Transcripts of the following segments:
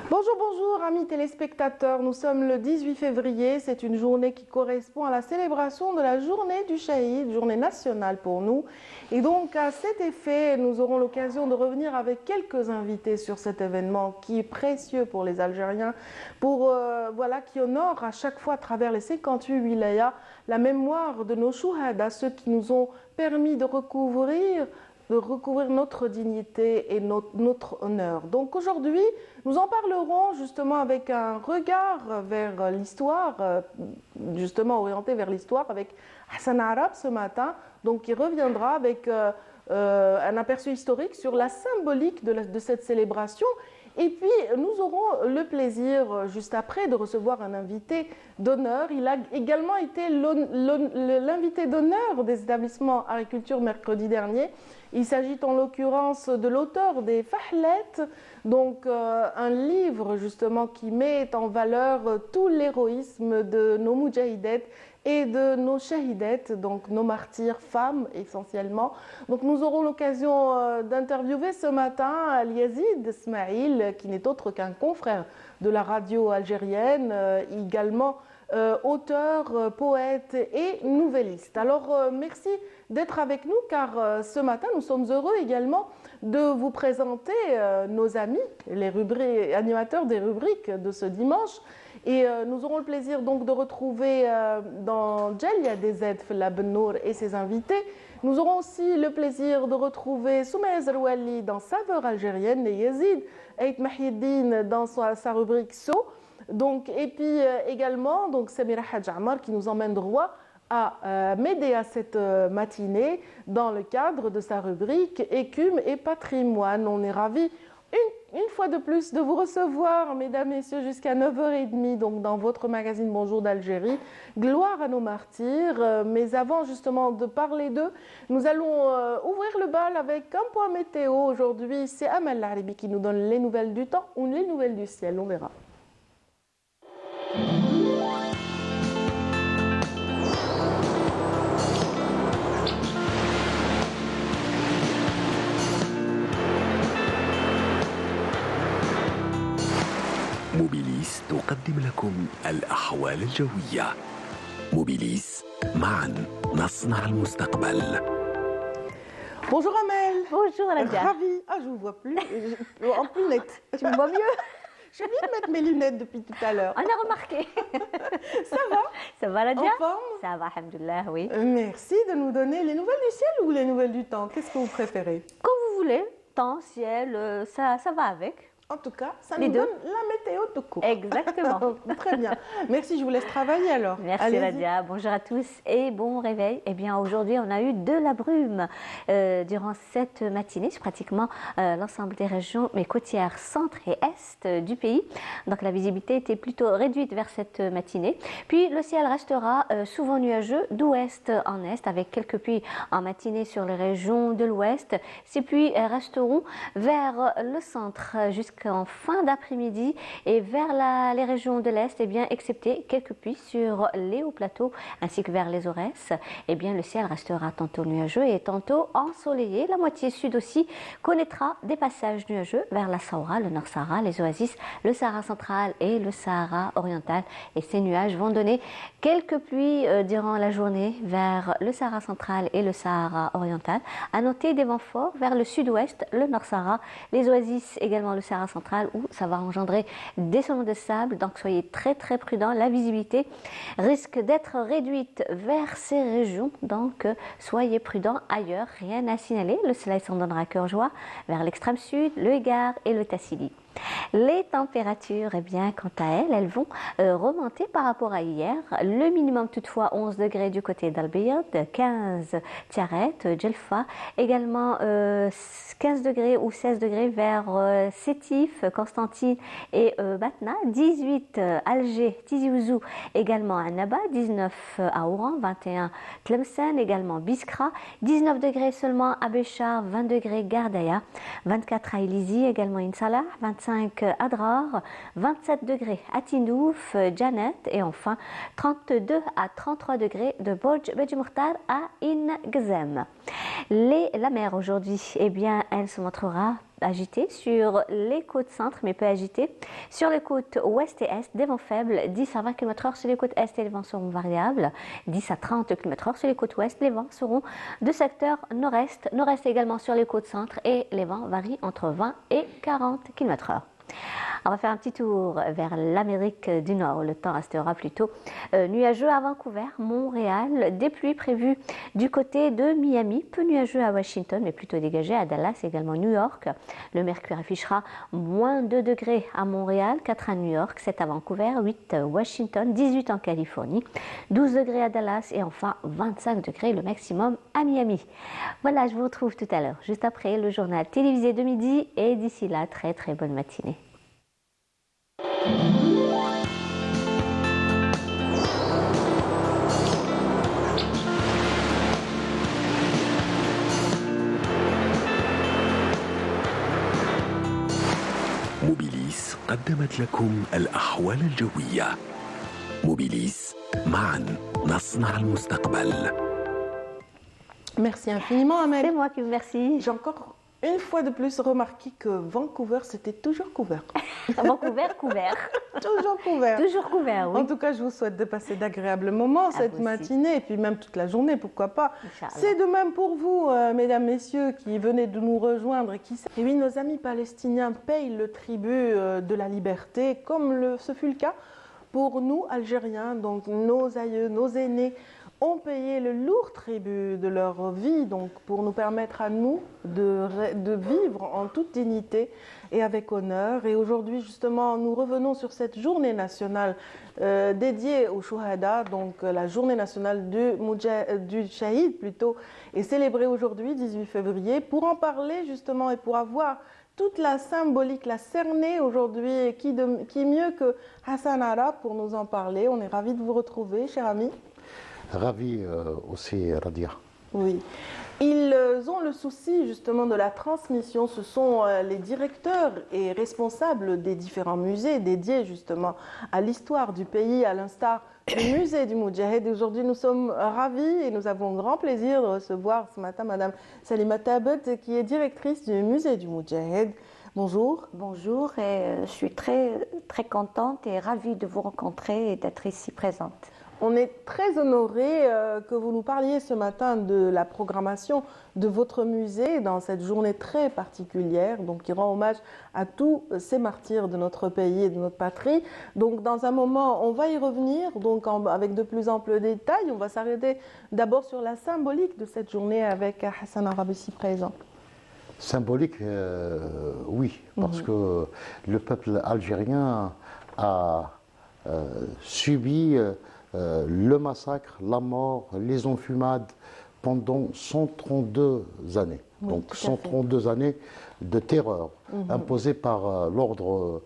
Bonjour, bonjour amis téléspectateurs, nous sommes le 18 février, c'est une journée qui correspond à la célébration de la journée du Shahid, journée nationale pour nous. Et donc à cet effet, nous aurons l'occasion de revenir avec quelques invités sur cet événement qui est précieux pour les Algériens, qui honore à chaque fois à travers les 58 wilayas la mémoire de nos chouhadas, ceux qui nous ont permis de recouvrir notre dignité et notre honneur. Donc aujourd'hui, nous en parlerons justement avec un regard vers l'histoire, justement orienté vers l'histoire avec Hassan Arab ce matin, donc qui reviendra avec un aperçu historique sur la symbolique de cette célébration. Et puis, nous aurons le plaisir, juste après, de recevoir un invité d'honneur. Il a également été l'invité d'honneur des établissements agriculture mercredi dernier. Il s'agit en l'occurrence de l'auteur des Fahlet, donc un livre justement qui met en valeur tout l'héroïsme de nos moudjahidettes et de nos shahidettes, donc nos martyrs femmes essentiellement. Donc nous aurons l'occasion d'interviewer ce matin Al-Yazid Ismail, qui n'est autre qu'un confrère de la radio algérienne, également auteur, poète et nouvelliste. Alors merci d'être avec nous car ce matin nous sommes heureux également de vous présenter nos amis, les animateurs des rubriques de ce dimanche. Et nous aurons le plaisir donc de retrouver dans Djelia DZ Fella Bennour et ses invités. Nous aurons aussi le plaisir de retrouver Soumaya Zerouali dans Saveurs algériennes et Yazid Ait Mahieddine dans sa rubrique So. Donc, et puis également donc Samira Hadj Ammar qui nous emmène droit à m'aider à cette matinée dans le cadre de sa rubrique Écume et patrimoine. On est ravis une fois de plus de vous recevoir, mesdames, messieurs, jusqu'à 9h30, donc dans votre magazine Bonjour d'Algérie. Gloire à nos martyrs. Mais avant justement de parler d'eux, nous allons ouvrir le bal avec un point météo. Aujourd'hui, c'est Amal Laribi qui nous donne les nouvelles du temps ou les nouvelles du ciel. On verra. موبيليس تقدم لكم الأحوال الجوية. موبيليس معا نصنع المستقبل. Bonjour Amel. Bonjour Radia. Ravie. Ah, je vous vois plus, en plus net. Tu me vois mieux? Je viens de mettre mes lunettes depuis tout à l'heure. On a remarqué. Ça va? Ça va Radia? En forme? Ça va, alhamdoulilah, oui. Merci de nous donner les nouvelles du ciel ou les nouvelles du temps. Qu'est-ce que vous préférez? Comme vous voulez, temps, ciel, ça va avec. En tout cas, ça Les nous deux. donne la météo tout court. Exactement. Très bien. Merci, je vous laisse travailler alors. Merci Allez-y. Radia, bonjour à tous et bon réveil. Eh bien aujourd'hui on a eu de la brume durant cette matinée sur pratiquement l'ensemble des régions, mais côtières centre et est du pays. Donc la visibilité était plutôt réduite vers cette matinée. Puis le ciel restera souvent nuageux d'ouest en est avec quelques pluies en matinée sur les régions de l'ouest. Ces pluies resteront vers le centre jusqu'en fin d'après-midi et vers les régions de l'est, eh bien, excepté quelques pluies sur les hauts plateaux ainsi que vers les Aurès, eh bien, le ciel restera tantôt nuageux et tantôt ensoleillé. La moitié sud aussi connaîtra des passages nuageux vers la Sahara, le Nord Sahara, les oasis, le Sahara central et le Sahara oriental. Et ces nuages vont donner quelques pluies durant la journée vers le Sahara central et le Sahara oriental. À noter des vents forts vers le sud-ouest, le Nord Sahara, les oasis également le Sahara central où ça va engendrer des sommets de sable, donc soyez très prudents. La visibilité risque d'être réduite vers ces régions, donc soyez prudents ailleurs, rien à signaler. Le soleil s'en donnera cœur joie vers l'extrême sud, le Égard et le Tassili. Les températures, eh bien, quant à elles vont remonter par rapport à hier. Le minimum toutefois 11 degrés du côté d'Al-Biyad, 15 Tiaret, Djelfa, également 15 degrés ou 16 degrés vers Sétif, Constantine et Batna, 18 Alger, Tizi Ouzou, également à Naba, 19 à Oran, 21 Tlemcen, également Biskra, 19 degrés seulement à Béchar, 20 degrés Gardaya, 24 à Ilizi, également Insalah, 25 25 Adrar, 27 degrés à Tindouf, Janet et enfin 32 à 33 degrés de Borj Bedjmokhtar à Ingzem. La mer aujourd'hui, eh bien, elle se montrera agitée sur les côtes centre, mais peu agitée. Sur les côtes ouest et est, des vents faibles, 10 à 20 km/h. Sur les côtes est, les vents seront variables, 10 à 30 km/h. Sur les côtes ouest, les vents seront de secteur nord-est. Nord-est également sur les côtes centre et les vents varient entre 20 et 40 km/h. On va faire un petit tour vers l'Amérique du Nord. Le temps restera plutôt nuageux à Vancouver, Montréal, des pluies prévues du côté de Miami, peu nuageux à Washington, mais plutôt dégagé à Dallas, également New York. Le mercure affichera moins 2 degrés à Montréal, 4 à New York, 7 à Vancouver, 8 à Washington, 18 en Californie, 12 degrés à Dallas et enfin 25 degrés le maximum à Miami. Voilà, je vous retrouve tout à l'heure, juste après le journal télévisé de midi et d'ici là, très très bonne matinée. موبيليس قدمت لكم الأحوال الجوية. موبيليس معا نصنع المستقبل. Merci infiniment, Amel. C'est moi qui vous remercie. J'ai encore une fois de plus remarqué que Vancouver, c'était toujours couvert. Vancouver, couvert. Toujours couvert. Toujours couvert, oui. En tout cas, je vous souhaite de passer d'agréables moments cette vous aussi. matinée et puis même toute la journée, pourquoi pas. Inch'Allah. C'est de même pour vous, mesdames, messieurs, qui venez de nous rejoindre. Et oui, nos amis palestiniens payent le tribut de la liberté, comme ce fut le cas pour nous, Algériens. Donc, nos aïeux, nos aînés ont payé le lourd tribut de leur vie, donc pour nous permettre à nous de vivre en toute dignité et avec honneur. Et aujourd'hui, justement, nous revenons sur cette journée nationale dédiée aux Shuhada, donc la journée nationale du Shahid plutôt, est célébrée aujourd'hui, 18 février. Pour en parler justement et pour avoir toute la symbolique, la cernée aujourd'hui, qui mieux que Hassan Arab pour nous en parler. On est ravis de vous retrouver, cher ami. Ravi aussi, Radia. Oui. Ils ont le souci justement de la transmission. Ce sont les directeurs et responsables des différents musées dédiés justement à l'histoire du pays, à l'instar du musée du Moudjahid. Aujourd'hui, nous sommes ravis et nous avons grand plaisir de recevoir ce matin Madame Salima Tabet, qui est directrice du musée du Moudjahid. Bonjour. Bonjour, et je suis très, très contente et ravie de vous rencontrer et d'être ici présente. On est très honorés que vous nous parliez ce matin de la programmation de votre musée dans cette journée très particulière, donc qui rend hommage à tous ces martyrs de notre pays et de notre patrie. Donc dans un moment, on va y revenir donc avec de plus amples détails. On va s'arrêter d'abord sur la symbolique de cette journée avec Hassan Arab ici présent. Symbolique, oui, parce que le peuple algérien a subi le massacre, la mort, les enfumades pendant 132 années. Oui, donc tout à fait. 132 années de terreur imposée par l'ordre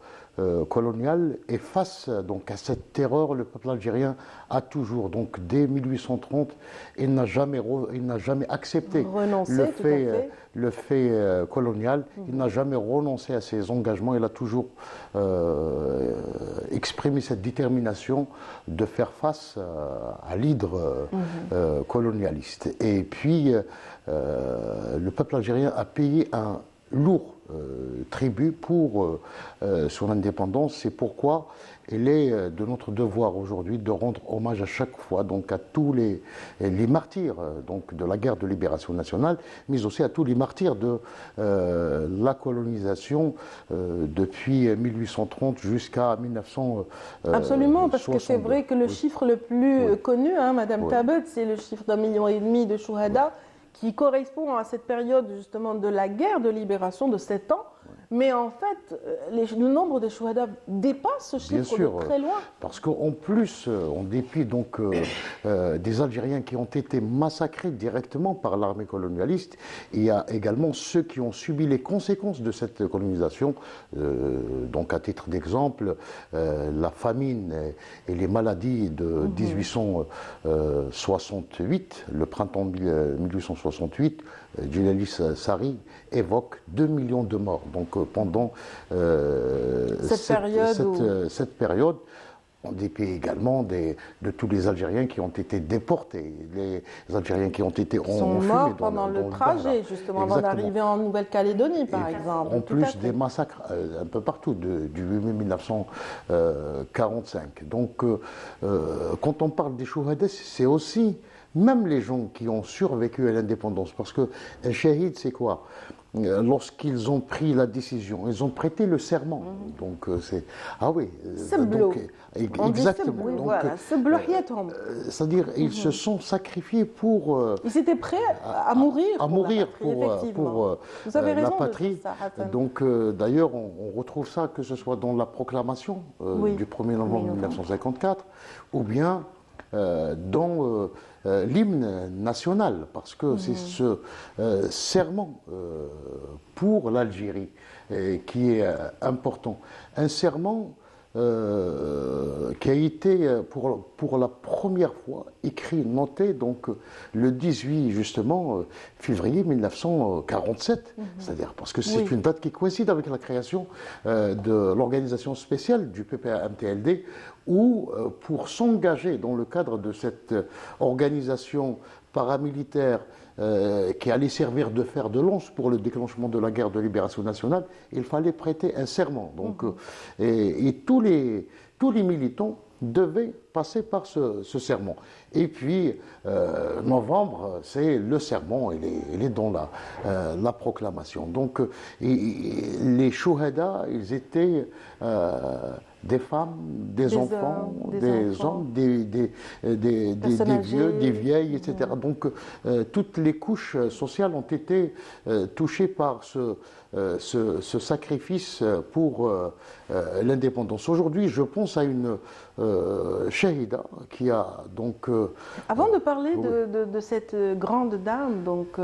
colonial. Et face donc à cette terreur, le peuple algérien a toujours, donc dès 1830, il n'a jamais accepté Renoncé, le fait colonial. Il n'a jamais renoncé à ses engagements. Il a toujours exprimé cette détermination de faire face à l'hydre colonialiste. Et puis, le peuple algérien a payé un lourd tribut pour son indépendance. C'est pourquoi il est de notre devoir aujourd'hui de rendre hommage à chaque fois donc à tous les martyrs donc de la guerre de libération nationale, mais aussi à tous les martyrs de la colonisation depuis 1830 jusqu'à 1900. Absolument, parce que c'est vrai que le chiffre le plus connu, Madame Tabet, c'est le chiffre d'1,5 million de Shuhada, qui correspond à cette période justement de la guerre de libération de 7 ans. Mais en fait, le nombre de Shuhada dépasse ce chiffre de très loin. Parce qu'en plus, en dépit donc, des Algériens qui ont été massacrés directement par l'armée colonialiste, il y a également ceux qui ont subi les conséquences de cette colonisation. Donc à titre d'exemple, la famine et les maladies de 1868, le printemps 1868, Djilali Sari évoque 2 millions de morts. Donc Donc pendant cette période, en dépit également de tous les Algériens qui ont été déportés, les Algériens qui ont été sont morts pendant le trajet, justement, avant d'arriver en Nouvelle-Calédonie, par exemple. En plus des massacres un peu partout, du 8 mai 1945. Donc, quand on parle des chouhadès, c'est aussi même les gens qui ont survécu à l'indépendance. Parce que un shahid, c'est quoi? Lorsqu'ils ont pris la décision, ils ont prêté le serment. Donc c'est exactement. Donc, voilà, c'est-à-dire ils se sont sacrifiés pour. Ils étaient prêts à mourir. Pour Vous avez raison la patrie. De dire ça, Hassan. Donc d'ailleurs, on retrouve ça que ce soit dans la proclamation du 1er novembre 1954, ou bien dans l'hymne national, parce que c'est ce serment pour l'Algérie qui est important. Un serment qui a été pour la première fois écrit, noté donc le 18 justement février 1947, c'est-à-dire parce que c'est une date qui coïncide avec la création de l'organisation spéciale du PPA-MTLD, où pour s'engager dans le cadre de cette organisation paramilitaire qui allait servir de fer de lance pour le déclenchement de la guerre de libération nationale, il fallait prêter un serment. Donc, et tous les militants devaient passer par ce serment. Et puis, novembre, c'est le serment, il est dans la proclamation. Donc, les chouhadas, ils étaient des femmes, des enfants, des hommes, des vieux, des vieilles, etc. Donc, toutes les couches sociales ont été touchées par ce sacrifice pour l'indépendance. Aujourd'hui, je pense à une shahida qui a donc... Avant de parler de cette grande dame donc,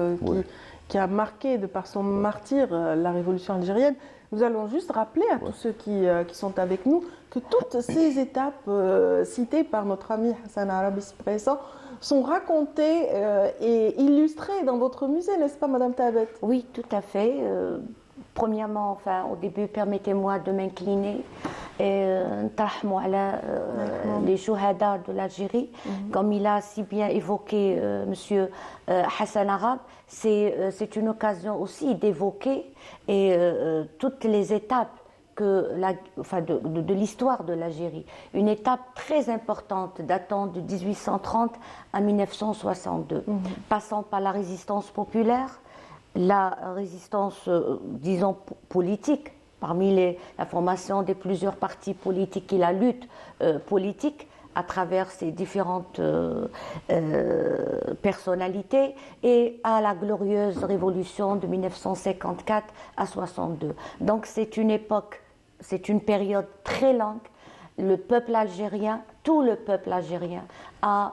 qui a marqué de par son martyre la révolution algérienne, nous allons juste rappeler à tous ceux qui sont avec nous que toutes ces étapes citées par notre ami Hassan Arabi présent sont racontées et illustrées dans votre musée, n'est-ce pas, Madame Tabet? Oui, tout à fait. Premièrement, enfin, au début, permettez-moi de m'incliner et les chouhadas de l'Algérie, comme il a si bien évoqué Monsieur Hassan Arab, c'est une occasion aussi d'évoquer toutes les étapes de l'histoire de l'Algérie. Une étape très importante datant de 1830 à 1962, passant par la résistance populaire, la résistance, disons, politique, parmi la formation des plusieurs partis politiques et la lutte politique à travers ces différentes personnalités, et à la glorieuse révolution de 1954 à 62. Donc c'est une époque, c'est une période très longue. Le peuple algérien, tout le peuple algérien a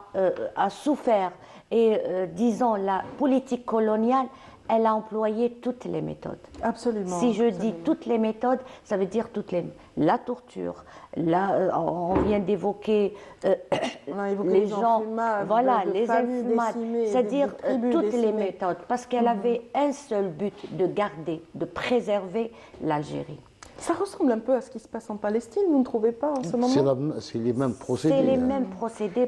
souffert, et disons la politique coloniale, elle a employé toutes les méthodes. Absolument. Si je dis toutes les méthodes, ça veut dire la torture. Là, on vient d'évoquer les gens, voilà, les infumades, c'est-à-dire toutes les méthodes, parce qu'elle avait un seul but, de garder, de préserver l'Algérie. Ça ressemble un peu à ce qui se passe en Palestine, vous ne trouvez pas en ce moment? C'est les mêmes procédés. C'est les mêmes procédés.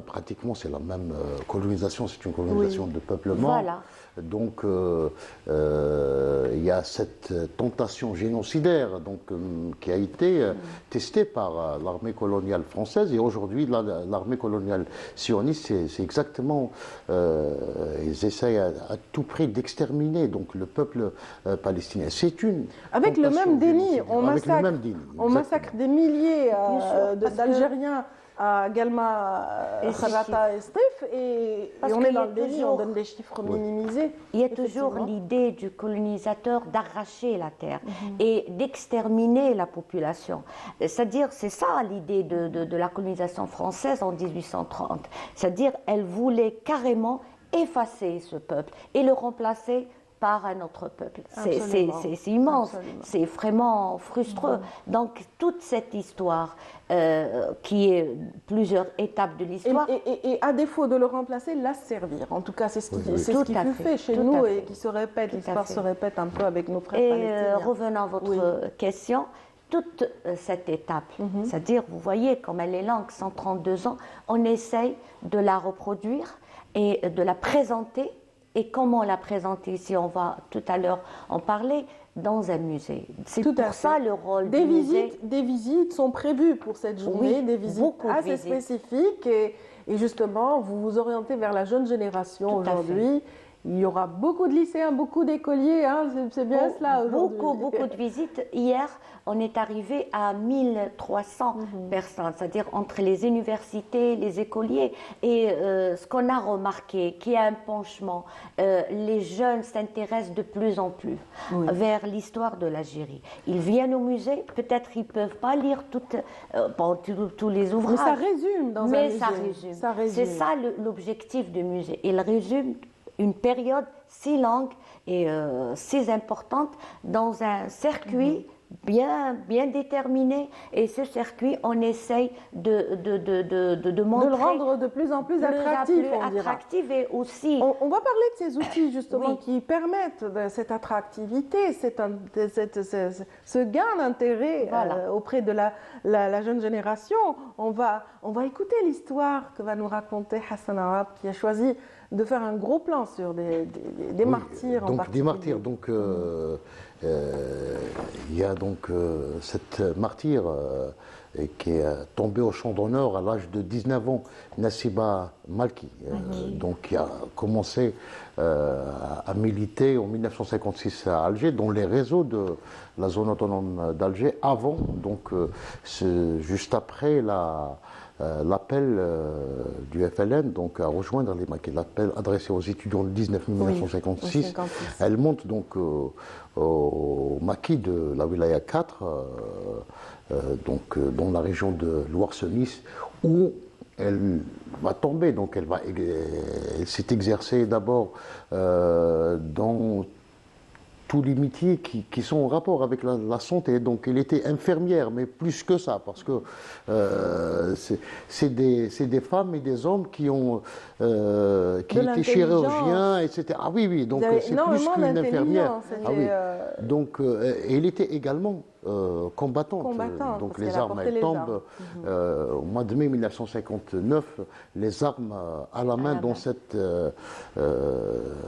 Pratiquement, c'est la même colonisation, c'est une colonisation de peuplement. Voilà. Donc, il y a cette tentation génocidaire qui a été testée par l'armée coloniale française, et aujourd'hui, l'armée coloniale sioniste, c'est exactement, ils essayent à tout prix d'exterminer donc le peuple palestinien. C'est une avec le même déni, on massacre des milliers d'Algériens à Galma, Kharata et Stif, et on est dans le déni, on donne des chiffres minimisés. Il y a toujours l'idée du colonisateur d'arracher la terre et d'exterminer la population. C'est-à-dire, c'est ça l'idée de la colonisation française en 1830. C'est-à-dire, elle voulait carrément effacer ce peuple et le remplacer par un autre peuple. Absolument. C'est immense, Absolument. c'est vraiment frustrant. Donc toute cette histoire qui est plusieurs étapes de l'histoire, Et à défaut de le remplacer, la servir. En tout cas, c'est ce qui, c'est ce Tout qui à fut fait, fait chez tout nous à et fait. qui se répète, Tout à l'histoire fait. se répète un peu avec nos frères et palestiniens. revenant à votre question, toute cette étape, c'est-à-dire, vous voyez, comme elle est longue, 132 ans, on essaye de la reproduire et de la présenter. Et comment la présenter, si on va tout à l'heure en parler, dans un musée. C'est Tout à pour ça fait. le rôle du musée. Des visites sont prévues pour cette journée, Oui, des visites beaucoup de assez visites. spécifiques. Et justement, vous vous orientez vers la jeune génération Tout à aujourd'hui. Il y aura beaucoup de lycéens, beaucoup d'écoliers, hein, c'est bien cela aujourd'hui. Beaucoup de visites. Hier, on est arrivé à 1300 personnes, c'est-à-dire entre les universités, les écoliers. Et ce qu'on a remarqué, qu'il y a un penchement, les jeunes s'intéressent de plus en plus vers l'histoire de l'Algérie. Ils viennent au musée, peut-être ils ne peuvent pas lire tous les ouvrages. Mais ça résume dans un Mais musée. ça résume. Ça résume. C'est ça l'objectif du musée. Il résume une période si longue et si importante dans un circuit bien déterminé. Et ce circuit, on essaye de montrer... De le rendre de plus en plus attractif, on dira. attractif et aussi... On va parler de ces outils justement Oui. qui permettent cette attractivité, ce gain d'intérêt Voilà. auprès de la jeune génération. On va écouter l'histoire que va nous raconter Hassan Arab, qui a choisi de faire un gros plan sur des martyrs en Donc particulier. des martyrs. Donc il y a donc cette martyre qui est tombée au champ d'honneur à l'âge de 19 ans, Nassiba Malki, donc qui a commencé à militer en 1956 à Alger, dans les réseaux de la zone autonome d'Alger, avant, donc juste après l'appel du FLN donc à rejoindre les maquis, l'appel adressé aux étudiants le 19 mai 1956. 56. Elle monte donc au maquis de la Wilaya 4, donc dans la région de Loire-Senis, où elle va tomber. Donc elle s'est exercée d'abord dans tous les métiers qui sont en rapport avec la santé. Donc elle était infirmière, mais plus que ça, parce que c'est des femmes et des hommes qui étaient chirurgiens, etc. Ah oui, donc c'est plus qu'une infirmière. Ah oui. Donc elle était également combattante. Donc parce les qu'elle a armes, porté elles les tombent au mois de mai 1959, les armes à la main dans cette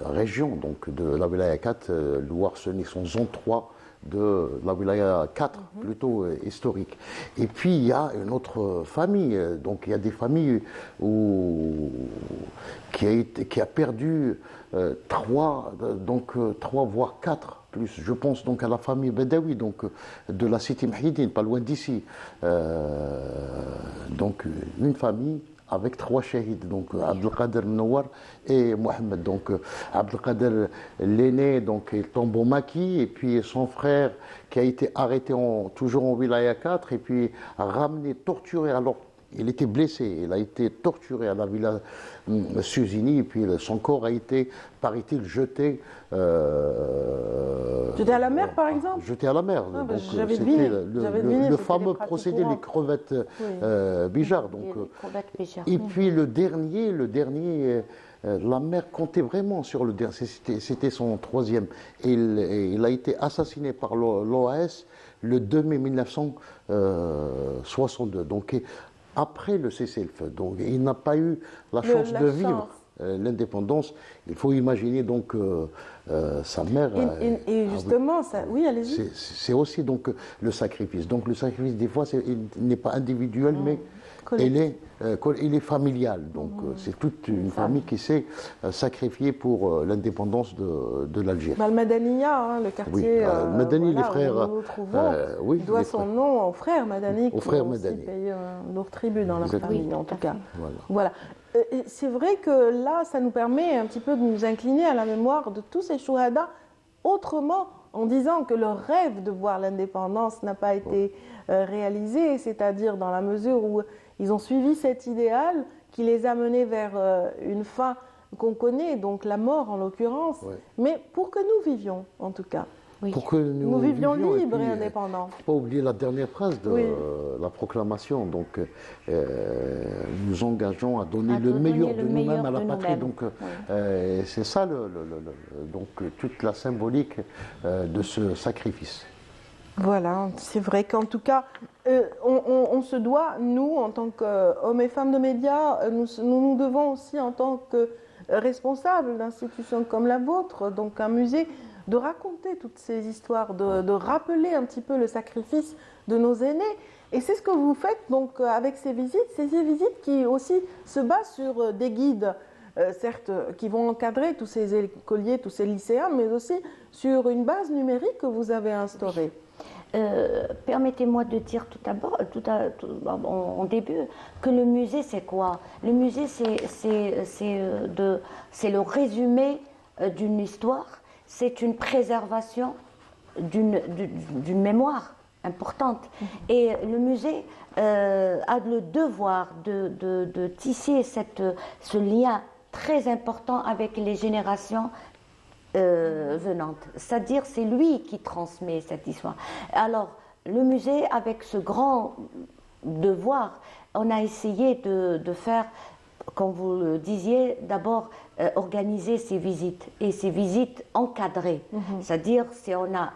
région donc de la Wilaya 4, Loire-Senis, en zone 3 de la Wilaya 4, plutôt historique. Et puis il y a une autre famille, donc il y a des familles qui a perdu trois voire 4 plus. Je pense donc à la famille Bedawi, donc de la cité Mhidine, pas loin d'ici. Donc une famille avec 3 shahids, donc Abdelkader Mnowar et Mohamed. Donc Abdelkader, l'aîné, donc il tombe au maquis, et puis son frère qui a été arrêté toujours en Wilaya 4, et puis ramené, torturé. Alors il était blessé, il a été torturé à la villa Suzini, et puis son corps a été, paraît-il, jeté. Jeté à la mer, par exemple? Jeté à la mer. Ah, bah, Donc, j'avais c'était deviné, le c'était fameux les pratiques procédé courantes. des crevettes Bijar. Donc, et puis le dernier, la mère comptait vraiment sur le dernier. C'était son 3e. Et il a été assassiné par l'OAS le 2 mai 1962. Donc après le cessez-le-feu. Donc il n'a pas eu la chance de vivre l'indépendance. Il faut imaginer donc sa mère. Et justement, oui, allez-y. C'est aussi donc le sacrifice. Donc le sacrifice, des fois, il n'est pas individuel, mais il est familial. Donc c'est toute une famille qui s'est sacrifiée pour l'indépendance de l'Algérie. Le Madaniya, le quartier Madani, les frères, où nous nous trouvons, doit son nom aux frères Madani, qui ont aussi payé un lourd tribut dans leur famille, en tout cas. Voilà. C'est vrai que là, ça nous permet un petit peu de nous incliner à la mémoire de tous ces chouhadas autrement, en disant que leur rêve de voir l'indépendance n'a pas été réalisé, c'est-à-dire dans la mesure où ils ont suivi cet idéal qui les a menés vers une fin qu'on connaît, donc la mort en l'occurrence, Ouais. mais pour que nous vivions en tout cas. Oui. Pour que Nous vivions libres puis, et indépendants. faut pas oublier la dernière phrase de Oui. la proclamation. Donc, nous engageons à donner À le donner meilleur le de nous-mêmes meilleur à la de patrie. nous-mêmes. Donc, c'est ça donc, toute la symbolique de ce sacrifice. Voilà, c'est vrai qu'en tout cas, on se doit, nous, en tant qu'hommes et femmes de médias, nous devons aussi, en tant que responsables d'institutions comme la vôtre, donc un musée, de raconter toutes ces histoires, de rappeler un petit peu le sacrifice de nos aînés. Et c'est ce que vous faites donc avec ces visites qui aussi se basent sur des guides, certes, qui vont encadrer tous ces écoliers, tous ces lycéens, mais aussi sur une base numérique que vous avez instaurée. Permettez-moi de dire tout d'abord, en début, que le musée c'est quoi? Le musée c'est le résumé d'une histoire, c'est une préservation d'une mémoire importante. Et le musée a le devoir de tisser ce lien très important avec les générations venante. C'est-à-dire, c'est lui qui transmet cette histoire. Alors, le musée, avec ce grand devoir, on a essayé de faire, comme vous le disiez, d'abord organiser ces visites, et ces visites encadrées. C'est-à-dire, si on a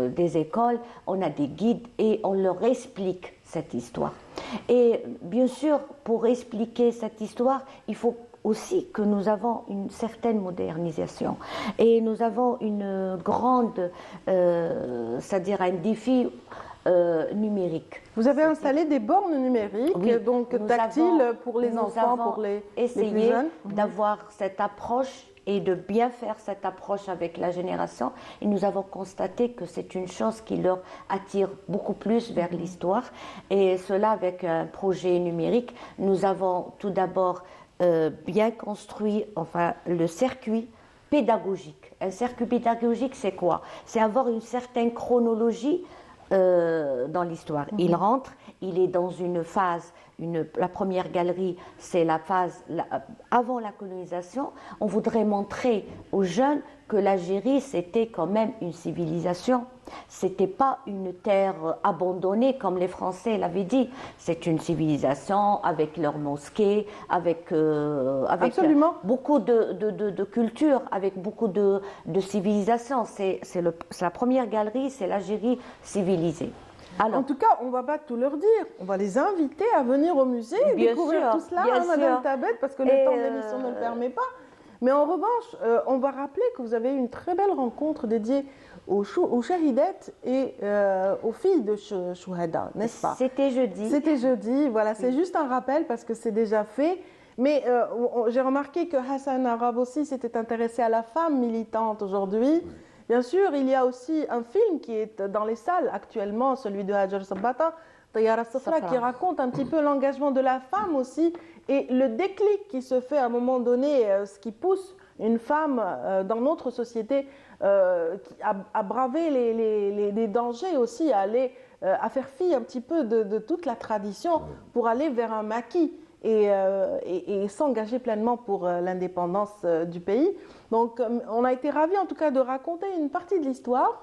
des écoles, on a des guides, et on leur explique cette histoire. Et bien sûr, pour expliquer cette histoire, il faut aussi que nous avons une certaine modernisation et nous avons une grande, c'est-à-dire un défi numérique. Vous avez installé des bornes numériques, Oui, donc nous tactiles avons- pour les nous enfants, avons pour les plus essayé jeunes. d'avoir cette approche et de bien faire cette approche avec la génération. Et nous avons constaté que c'est une chose qui leur attire beaucoup plus vers l'histoire. Et cela avec un projet numérique. Nous avons tout d'abord bien construit le circuit pédagogique. Un circuit pédagogique, c'est quoi? C'est avoir une certaine chronologie dans l'histoire. Il rentre, il est dans une phase, la première galerie, c'est la phase avant la colonisation. On voudrait montrer aux jeunes que l'Algérie, c'était quand même une civilisation. C'était pas une terre abandonnée, comme les Français l'avaient dit. C'est une civilisation avec leurs mosquées, avec Absolument. beaucoup de culture, avec beaucoup de civilisation. C'est la première galerie, c'est l'Algérie civilisée. Alors, En tout cas, on ne va pas tout leur dire. On va les inviter à venir au musée et Bien découvrir sûr, tout cela, bien hein, Madame sûr. Tabet, parce que le Et temps de l'émission ne le permet pas. Mais en revanche, on va rappeler que vous avez eu une très belle rencontre dédiée aux shahidettes et aux filles de Chouhada, n'est-ce pas? c'était jeudi. C'était jeudi, voilà, c'est juste un rappel parce que c'est déjà fait. Mais j'ai remarqué que Hassan Arab aussi s'était intéressé à la femme militante aujourd'hui. Bien sûr, il y a aussi un film qui est dans les salles actuellement, celui de Hajar Sabata, Tayara Safra, qui raconte un petit peu l'engagement de la femme aussi et le déclic qui se fait à un moment donné, ce qui pousse une femme dans notre société à braver les dangers aussi, à faire fi un petit peu de toute la tradition pour aller vers un maquis et s'engager pleinement pour l'indépendance du pays. Donc on a été ravis en tout cas de raconter une partie de l'histoire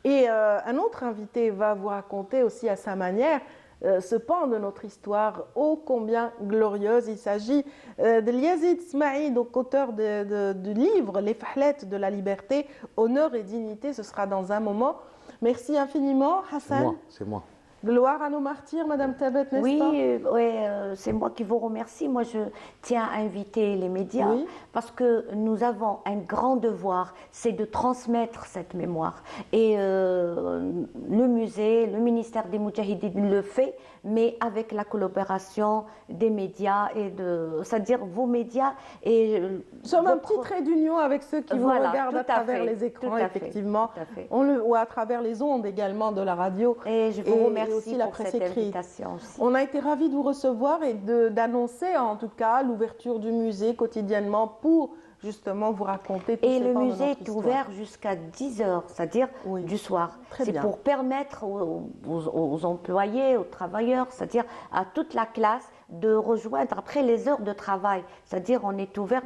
et un autre invité va vous raconter aussi à sa manière ce pan de notre histoire ô combien glorieuse. Il s'agit de Yazid Smaïd, donc auteur du livre Les Fahlettes de la liberté, honneur et dignité. Ce sera dans un moment. Merci infiniment, Hassan. C'est moi. Gloire à nos martyrs, Madame Tabet, n'est-ce Oui, pas? c'est moi qui vous remercie. Moi, je tiens à inviter les médias Oui. parce que nous avons un grand devoir, c'est de transmettre cette mémoire. Et le musée, le ministère des Moudjahidines le fait, mais avec la collaboration des médias c'est-à-dire vos médias et Nous sommes un petit trait d'union avec ceux qui vous Voilà, regardent tout à à travers fait, les écrans, tout à fait, effectivement, tout à fait. ou à travers les ondes également de la radio. Et je vous remercie aussi la pour presse cette écrite. invitation aussi. On a été ravis de vous recevoir et d'annoncer en tout cas l'ouverture du musée quotidiennement pour justement vous raconter tous Et ces le pans de musée notre est histoire. ouvert jusqu'à 10h, c'est-à-dire Oui. du soir. Très C'est bien. pour permettre aux employés, aux travailleurs, c'est-à-dire à toute la classe de rejoindre après les heures de travail. C'est-à-dire on est ouvert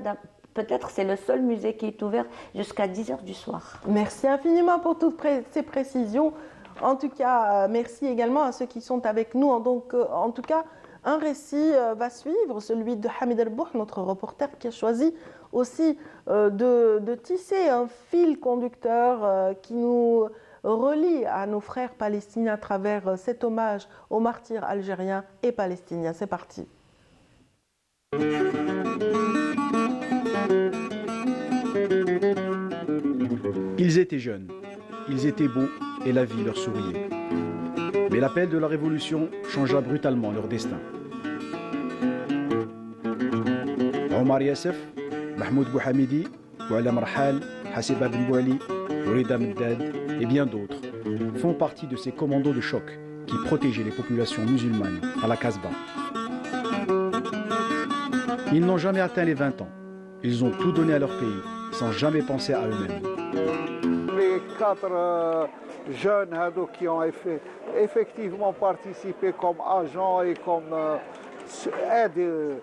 Peut-être c'est le seul musée qui est ouvert jusqu'à 10h du soir. Merci infiniment pour toutes ces précisions. En tout cas, merci également à ceux qui sont avec nous. Donc, en tout cas, un récit va suivre, celui de Hamid El-Bouh, notre reporter, qui a choisi aussi de tisser un fil conducteur qui nous relie à nos frères palestiniens à travers cet hommage aux martyrs algériens et palestiniens. C'est parti. Ils étaient jeunes, ils étaient beaux et la vie leur souriait. Mais l'appel de la révolution changea brutalement leur destin. Omar Yassef, Mahmoud Bouhamidi, Oualam Rahal, Hassiba Ben Bouali, Rida Meddad et bien d'autres font partie de ces commandos de choc qui protégeaient les populations musulmanes à la Casbah. Ils n'ont jamais atteint les 20 ans. Ils ont tout donné à leur pays, sans jamais penser à eux-mêmes. Les 4 jeunes qui ont effectivement participé comme agents et comme aide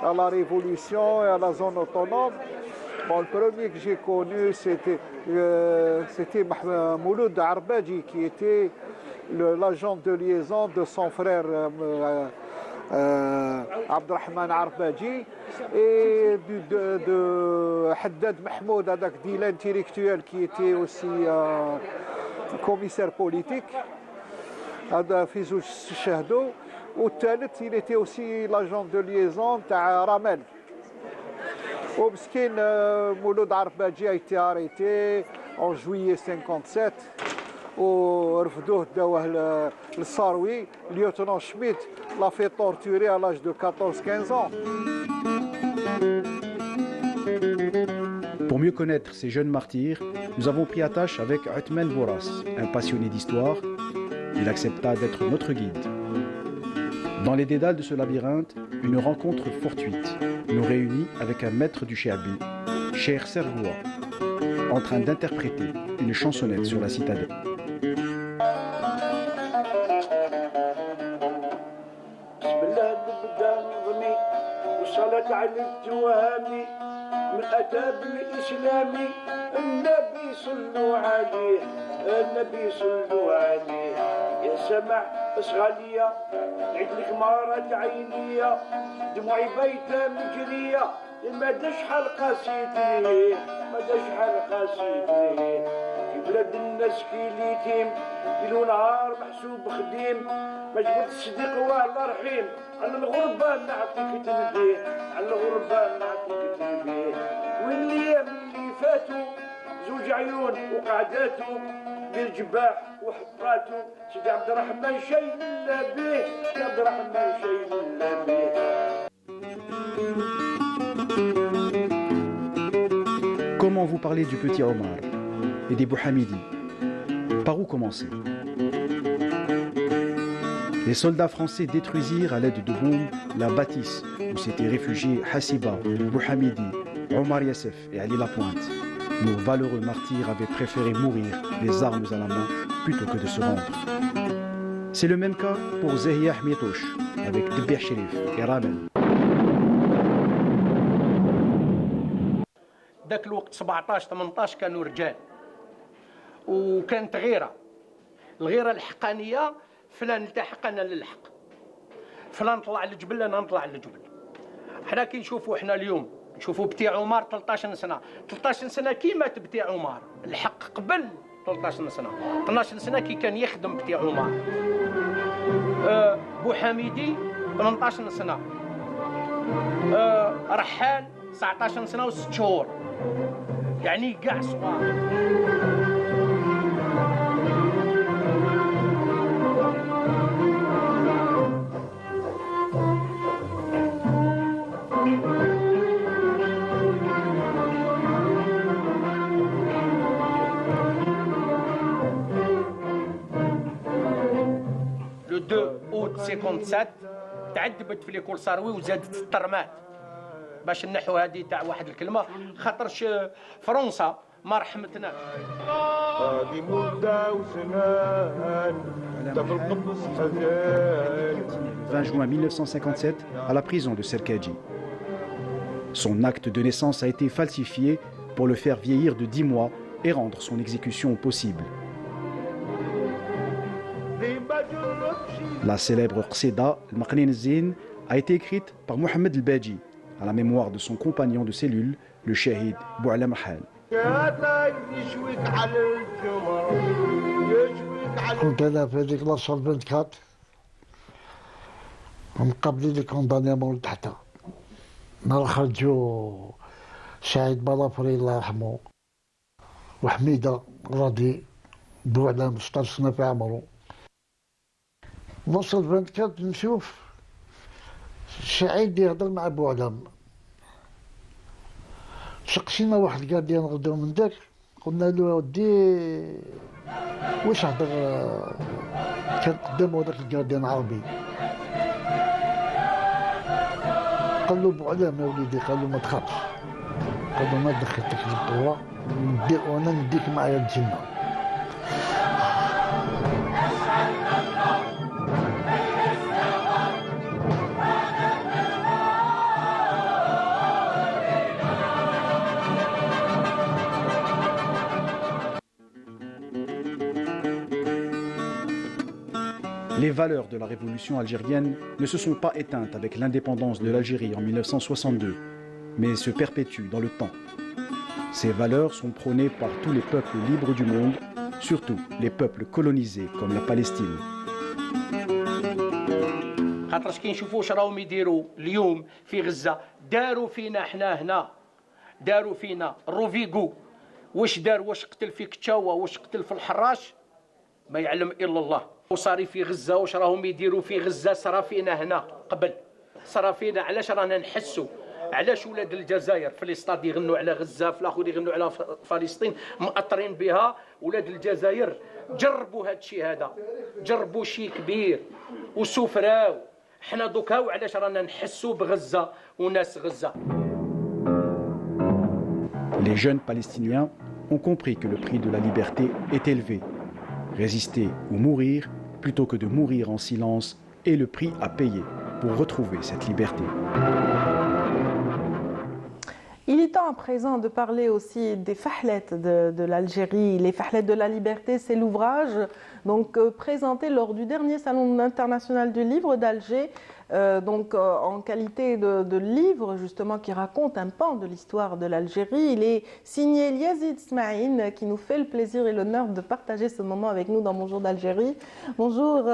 à la révolution et à la zone autonome. Bon, le premier que j'ai connu, c'était Mouloud Arbadji, qui était l'agent de liaison de son frère Abdelrahman Arbadji et de Haddad Mahmoud, l'intellectuel qui était aussi commissaire politique. في زوج شهدوا والثالث il était aussi l'agent de liaison تاع رامل. ومسكين مولود عرباجي a été arrêté en juillet 57 ورفدوه داوه للصاروي. lieutenant Schmidt l'a fait torturer à l'âge de 14-15 ans. Pour mieux connaître ces jeunes martyrs, nous avons pris attache avec Othman Bourras, un passionné d'histoire. Il accepta d'être notre guide. Dans les dédales de ce labyrinthe, une rencontre fortuite nous réunit avec un maître du Chéabi, Cheikh Sergoua, en train d'interpréter une chansonnette sur la citadelle. من أداب الإسلامي النبي صلوا عليه النبي صلوا عليه يا سمع اسغالية نعيد لك مرات عينية دموعي بايتة مجرية ما داش شحال قاسيت ليه ما داش شحال قاسيت ليه في بلاد الناس كي اليتيم ليل ونهار محسوب خديم ما جبت الصديق والله رحيم على الغربة نعطيك تنبيه على الغربة نعطيك تنبيه والايام اللي فاتوا زوج عيون وقعداتو بالجباح وحطاتو سيدي عبد الرحمن شي لا بيه سيدي عبد الرحمن شي لا بيه. Comment vous parler du petit Omar et des Bouhamidi? Par où commencer? Les soldats français détruisirent à l'aide de bombes la bâtisse où s'étaient réfugiés Hassiba, Bouhamidi, Omar Yassef et Ali Lapointe. Nos valeureux martyrs avaient préféré mourir les armes à la main plutôt que de se rendre. C'est le même cas pour Zahia Hmitouch avec Dbih Sherif et Ramel. ذاك الوقت 17 18 كانوا رجال وكانت غيره الغيره الحقانيه فلان التحق انا للحق فلان طلع للجبل انا نطلع للجبل. حنا كي نشوفوا حنا اليوم نشوفوا بتي عمر 13 سنه كي مات بتي عمر الحق قبل 13 سنه 12 سنه كي كان يخدم بتي عمر. بوحميدي 18 سنه رحال 19 سنه و6 شهور يعني كاع صغار. لو 2 اوت 57 تعذبت في ليكول صاروي وزادت الطرمات باش نحو هذه تاع واحد الكلمه خاطرش فرنسا ما رحمتناش. هذه مده وسنان دابا القدس حزان. 20 juin 1957 à la prison de Serkaji. Son acte de naissance a été falsifié pour le faire vieillir de 10 mois et rendre son exécution possible. La célèbre Qsida, al-Maqnin Zin, a été écrite par Mohamed El-Badji, à la mémoire de son compagnon de cellule, le shahid Bouala Mahal. كنت انا في هذيك لاصال 24 مقابلين لي كوندانيمون تحتها نهار خرجوا سعيد بلافري الله يرحمه وحميده راضي بوعلام 16 سنه في عمره لاصال 24 نشوف سعيد يهضر مع بوعلام سقسينا واحد الكارديان غدو من داك قلنا له يا ودي واش هضر كان قدامه هذاك الكارديان عربي قال له بوعلام يا وليدي قال له ما تخافش قال له ما دخلتك للقوة وانا نديك معايا الجنة Les valeurs de la révolution algérienne ne se sont pas éteintes avec l'indépendance de l'Algérie en 1962, mais se perpétuent dans le temps. Ces valeurs sont prônées par tous les peuples libres du monde, surtout les peuples colonisés comme la Palestine. خاطرش كي نشوفوا واش راهم يديروا اليوم في غزه داروا فينا حنا هنا داروا فينا روفيغو واش دار واش قتل في كتاوه واش قتل في الحراش ما يعلم الا الله وصاري في غزه واش راهم يديروا في غزه صرا فينا هنا قبل صرا فينا علاش رانا نحسوا علاش ولاد الجزائر في الاستاد يغنوا على غزه في الاخر يغنوا على فلسطين مأطرين بها ولاد الجزائر جربوا هذا الشيء هذا جربوا شيء كبير وسفراو حنا دوكا وعلاش رانا نحسوا بغزه وناس غزه. Les jeunes palestiniens ont compris que le prix de la liberté est élevé. Résister ou mourir, plutôt que de mourir en silence, est le prix à payer pour retrouver cette liberté. Il est temps à présent de parler aussi des fahlettes de l'Algérie. Les fahlettes de la liberté, c'est l'ouvrage présenté lors du dernier Salon international du livre d'Alger, en qualité de livre justement qui raconte un pan de l'histoire de l'Algérie. Il est signé Yazid Smaïn qui nous fait le plaisir et l'honneur de partager ce moment avec nous dans Bonjour d'Algérie. Bonjour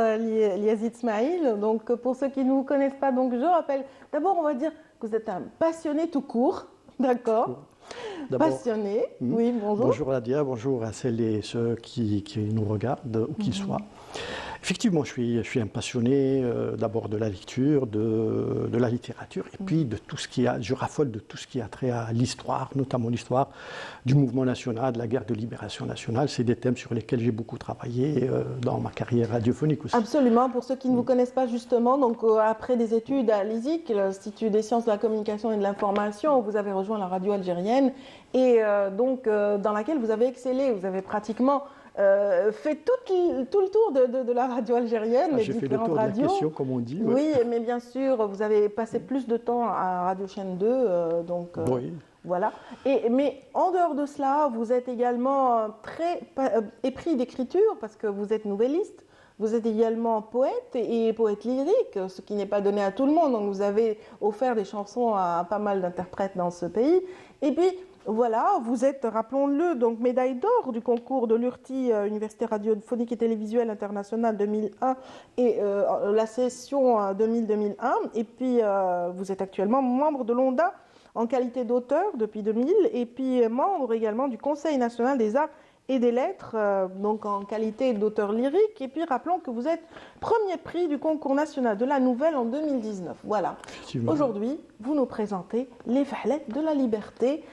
Yazid Smaïn. Donc pour ceux qui ne vous connaissent pas, donc je rappelle, d'abord on va dire que vous êtes un passionné tout court. D'accord. Passionné. Oui, bonjour. Bonjour Nadia, bonjour à celles et ceux qui nous regardent, où qu'ils soient. Effectivement, je suis un passionné d'abord de la lecture, de la littérature, et puis de tout ce qui a, je raffole de tout ce qui a trait à l'histoire, notamment l'histoire du mouvement national, de la guerre de libération nationale. C'est des thèmes sur lesquels j'ai beaucoup travaillé dans ma carrière radiophonique aussi. Absolument. Pour ceux qui ne vous connaissent pas justement, donc après des études à l'ISIC, l'Institut des sciences de la communication et de l'information, vous avez rejoint la radio algérienne et dans laquelle vous avez excellé. Vous avez pratiquement fait tout le tour de la radio algérienne, les différentes radios. J'ai fait le tour de la question, comme on dit. Oui, mais bien sûr, vous avez passé plus de temps à Radio Chaîne 2, oui. Voilà. Mais en dehors de cela, vous êtes également très épris d'écriture, parce que vous êtes nouvelliste. Vous êtes également poète et poète lyrique, ce qui n'est pas donné à tout le monde. Donc vous avez offert des chansons à pas mal d'interprètes dans ce pays. Et puis, voilà, vous êtes, rappelons-le, donc médaille d'or du concours de l'URTI, Université radiophonique et télévisuelle internationale 2001 et la session 2000-2001. Et puis, vous êtes actuellement membre de l'ONDA en qualité d'auteur depuis 2000 et puis membre également du Conseil national des arts et des lettres, donc en qualité d'auteur lyrique. Et puis, rappelons que vous êtes premier prix du concours national de la nouvelle en 2019. Voilà. Aujourd'hui, vous nous présentez les fahlettes de la liberté.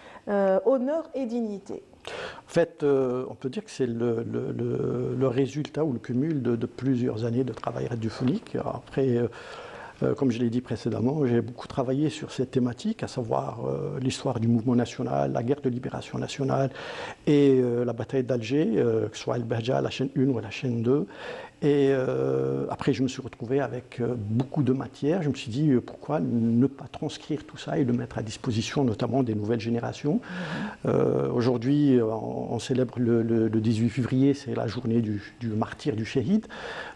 Honneur et dignité. En fait, on peut dire que c'est le résultat ou le cumul de plusieurs années de travail radiophonique. Après, Comme je l'ai dit précédemment, j'ai beaucoup travaillé sur cette thématique, à savoir l'histoire du mouvement national, la guerre de libération nationale et la bataille d'Alger, que ce soit Al-Bahja, la chaîne 1 ou la chaîne 2. Et après, je me suis retrouvé avec beaucoup de matière. Je me suis dit, pourquoi ne pas transcrire tout ça et le mettre à disposition, notamment des nouvelles générations. Aujourd'hui, on célèbre le 18 février, c'est la journée du martyr, du shahid.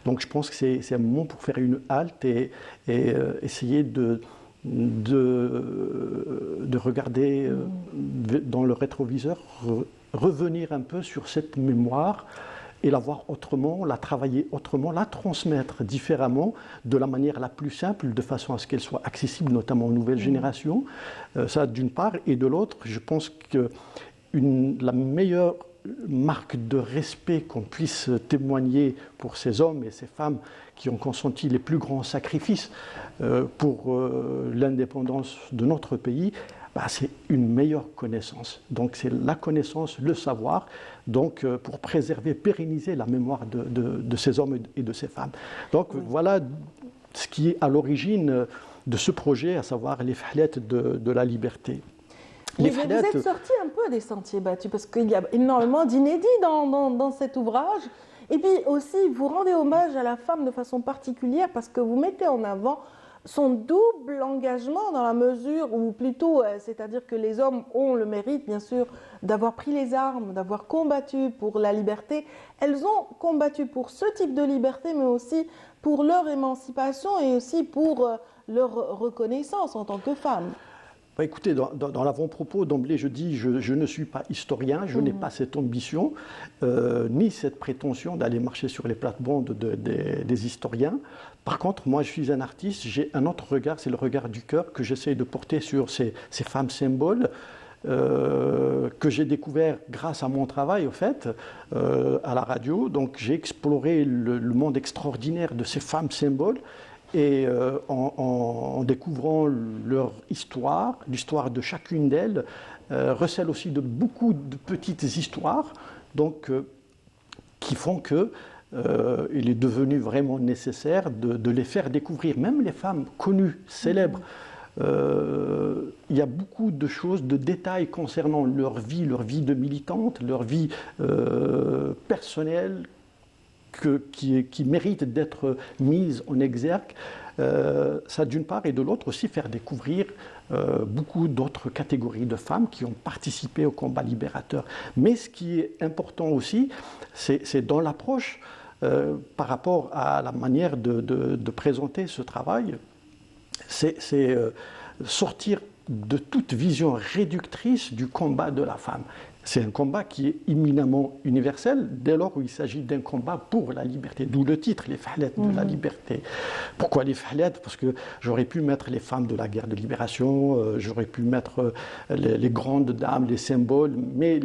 Donc je pense que c'est un moment pour faire une halte et essayer de regarder dans le rétroviseur, revenir un peu sur cette mémoire et la voir autrement, la travailler autrement, la transmettre différemment, de la manière la plus simple, de façon à ce qu'elle soit accessible notamment aux nouvelles générations. Ça d'une part, et de l'autre, je pense que la meilleure marque de respect qu'on puisse témoigner pour ces hommes et ces femmes qui ont consenti les plus grands sacrifices pour l'indépendance de notre pays, c'est une meilleure connaissance. Donc c'est la connaissance, le savoir, donc pour préserver, pérenniser la mémoire de ces hommes et de ces femmes. Donc voilà ce qui est à l'origine de ce projet, à savoir les fahlettes de la liberté. Mais vous êtes sorti un peu des sentiers battus, parce qu'il y a énormément d'inédits dans cet ouvrage. Et puis aussi, vous rendez hommage à la femme de façon particulière, parce que vous mettez en avant son double engagement dans la mesure où plutôt, c'est-à-dire que les hommes ont le mérite, bien sûr, d'avoir pris les armes, d'avoir combattu pour la liberté. Elles ont combattu pour ce type de liberté, mais aussi pour leur émancipation et aussi pour leur reconnaissance en tant que femmes. Écoutez, dans l'avant-propos, d'emblée, je dis je ne suis pas historien, je n'ai pas cette ambition, ni cette prétention d'aller marcher sur les plates-bandes des historiens. Par contre, moi, je suis un artiste, j'ai un autre regard, c'est le regard du cœur que j'essaie de porter sur ces femmes symboles que j'ai découvert grâce à mon travail, au fait, à la radio. Donc, j'ai exploré le monde extraordinaire de ces femmes symboles. Et en découvrant leur histoire, l'histoire de chacune d'elles, recèle aussi de beaucoup de petites histoires, donc, qui font que il est devenu vraiment nécessaire de les faire découvrir. Même les femmes connues, célèbres, il y a beaucoup de choses, de détails concernant leur vie de militante, leur vie personnelle, qui mérite d'être mise en exergue, ça d'une part, et de l'autre aussi faire découvrir beaucoup d'autres catégories de femmes qui ont participé au combat libérateur. Mais ce qui est important aussi, c'est dans l'approche par rapport à la manière de présenter ce travail, c'est sortir de toute vision réductrice du combat de la femme. C'est un combat qui est éminemment universel dès lors où il s'agit d'un combat pour la liberté, d'où le titre, les fahlettes de la liberté. Pourquoi les fahlettes? Parce que j'aurais pu mettre les femmes de la guerre de libération, j'aurais pu mettre les grandes dames, les symboles, mais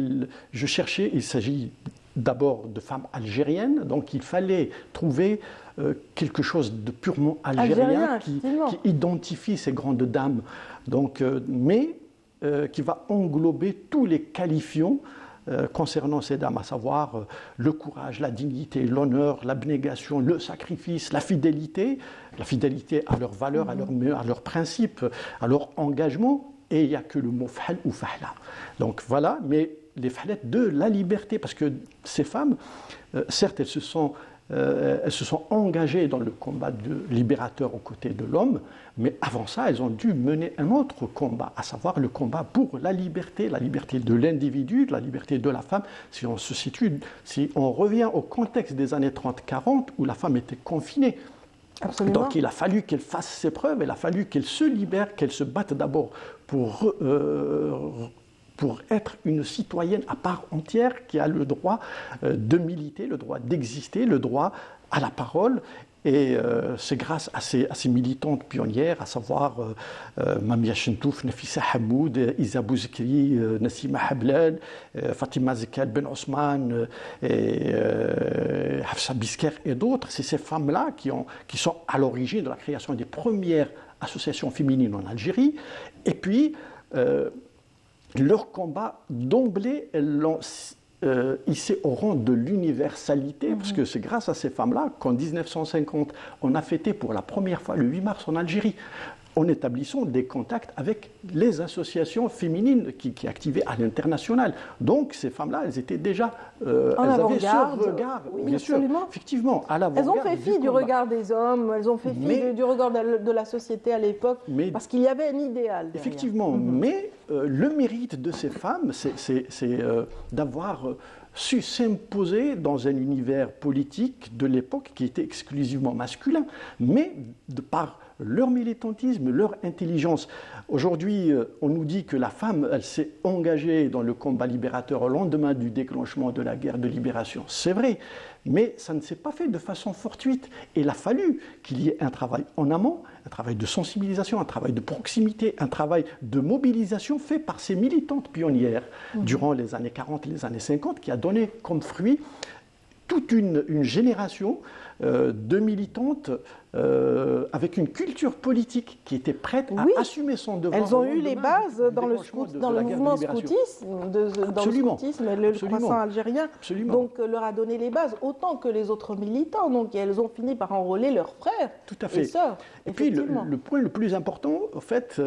je cherchais, il s'agit d'abord de femmes algériennes, donc il fallait trouver quelque chose de purement algérien qui identifie ces grandes dames. Donc, mais qui va englober tous les qualifiants concernant ces dames, à savoir le courage, la dignité, l'honneur, l'abnégation, le sacrifice, la fidélité à leurs valeurs, à leurs principes, à leur engagement, et il n'y a que le mot fahl ou fahla. Donc voilà, mais les fahlettes de la liberté, parce que ces femmes, certes, elles se sont engagées dans le combat libérateur aux côtés de l'homme, mais avant ça, elles ont dû mener un autre combat, à savoir le combat pour la liberté de l'individu, la liberté de la femme. Si on revient au contexte des années 30-40, où la femme était confinée, absolument. Donc il a fallu qu'elle fasse ses preuves, il a fallu qu'elle se libère, qu'elle se batte d'abord pour être une citoyenne à part entière qui a le droit de militer, le droit d'exister, le droit à la parole. Et c'est grâce à ces militantes pionnières, à savoir Mamia Chentouf, Nafissa Hamoud, Isa Bouzkri, Nassima Hablal, Fatima Zekal Ben Ousmane, Hafsa Bisker et d'autres. C'est ces femmes-là qui sont à l'origine de la création des premières associations féminines en Algérie. Et puis, leur combat, d'emblée, elles l'ont hissées au rang de l'universalité, parce que c'est grâce à ces femmes-là qu'en 1950, on a fêté pour la première fois le 8 mars en Algérie, en établissant des contacts avec les associations féminines qui activaient à l'international. Donc ces femmes-là, elles étaient déjà, elles avaient ce regard, oui, bien sûr, absolument. effectivement, à Elles ont fait fi du regard des hommes, elles ont fait fi du regard de la société à l'époque, parce qu'il y avait un idéal derrière. Effectivement, mais le mérite de ces femmes, c'est d'avoir su s'imposer dans un univers politique de l'époque qui était exclusivement masculin, mais de par leur militantisme, leur intelligence. Aujourd'hui, on nous dit que la femme, elle s'est engagée dans le combat libérateur au lendemain du déclenchement de la guerre de libération. C'est vrai, mais ça ne s'est pas fait de façon fortuite. Et il a fallu qu'il y ait un travail en amont, un travail de sensibilisation, un travail de proximité, un travail de mobilisation fait par ces militantes pionnières durant les années 40 et les années 50 qui a donné comme fruit toute une génération de militantes avec une culture politique qui était prête à assumer son devoir. Elles ont eu les bases dans le mouvement scoutisme, dans le scoutisme et le croissant algérien. Absolument. Donc leur a donné les bases, autant que les autres militants. Donc elles ont fini par enrôler leurs frères et sœurs. Et puis le point le plus important, en fait,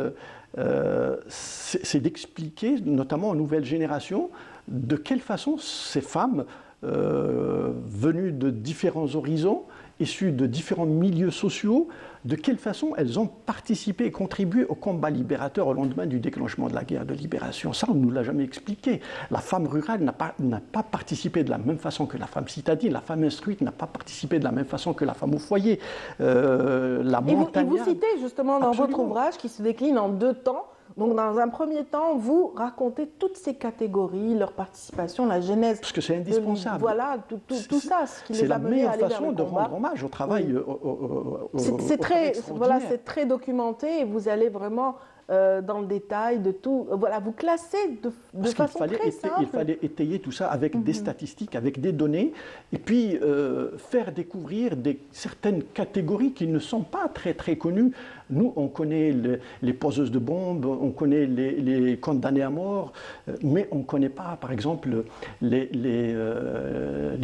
c'est d'expliquer, notamment aux nouvelles générations, de quelle façon ces femmes venues de différents horizons, issues de différents milieux sociaux, de quelle façon elles ont participé et contribué au combat libérateur au lendemain du déclenchement de la guerre de libération. Ça, on ne nous l'a jamais expliqué. La femme rurale n'a pas participé de la même façon que la femme citadine, la femme instruite n'a pas participé de la même façon que la femme au foyer. La montagnarde... Et vous citez justement dans votre ouvrage qui se décline en 2 temps. Donc, dans un premier temps, vous racontez toutes ces catégories, leur participation, la genèse. Parce que c'est indispensable. Voilà, tout ça, ce qui les a menés à aller vers le combat. C'est la meilleure façon de rendre hommage au travail. C'est très documenté et vous allez vraiment dans le détail de tout. Voilà, vous classez de façon très simple. Il fallait étayer tout ça avec des statistiques, avec des données, et puis faire découvrir certaines catégories qui ne sont pas très très connues. Nous, on connaît les poseuses de bombes, on connaît les condamnés à mort, mais on ne connaît pas, par exemple, les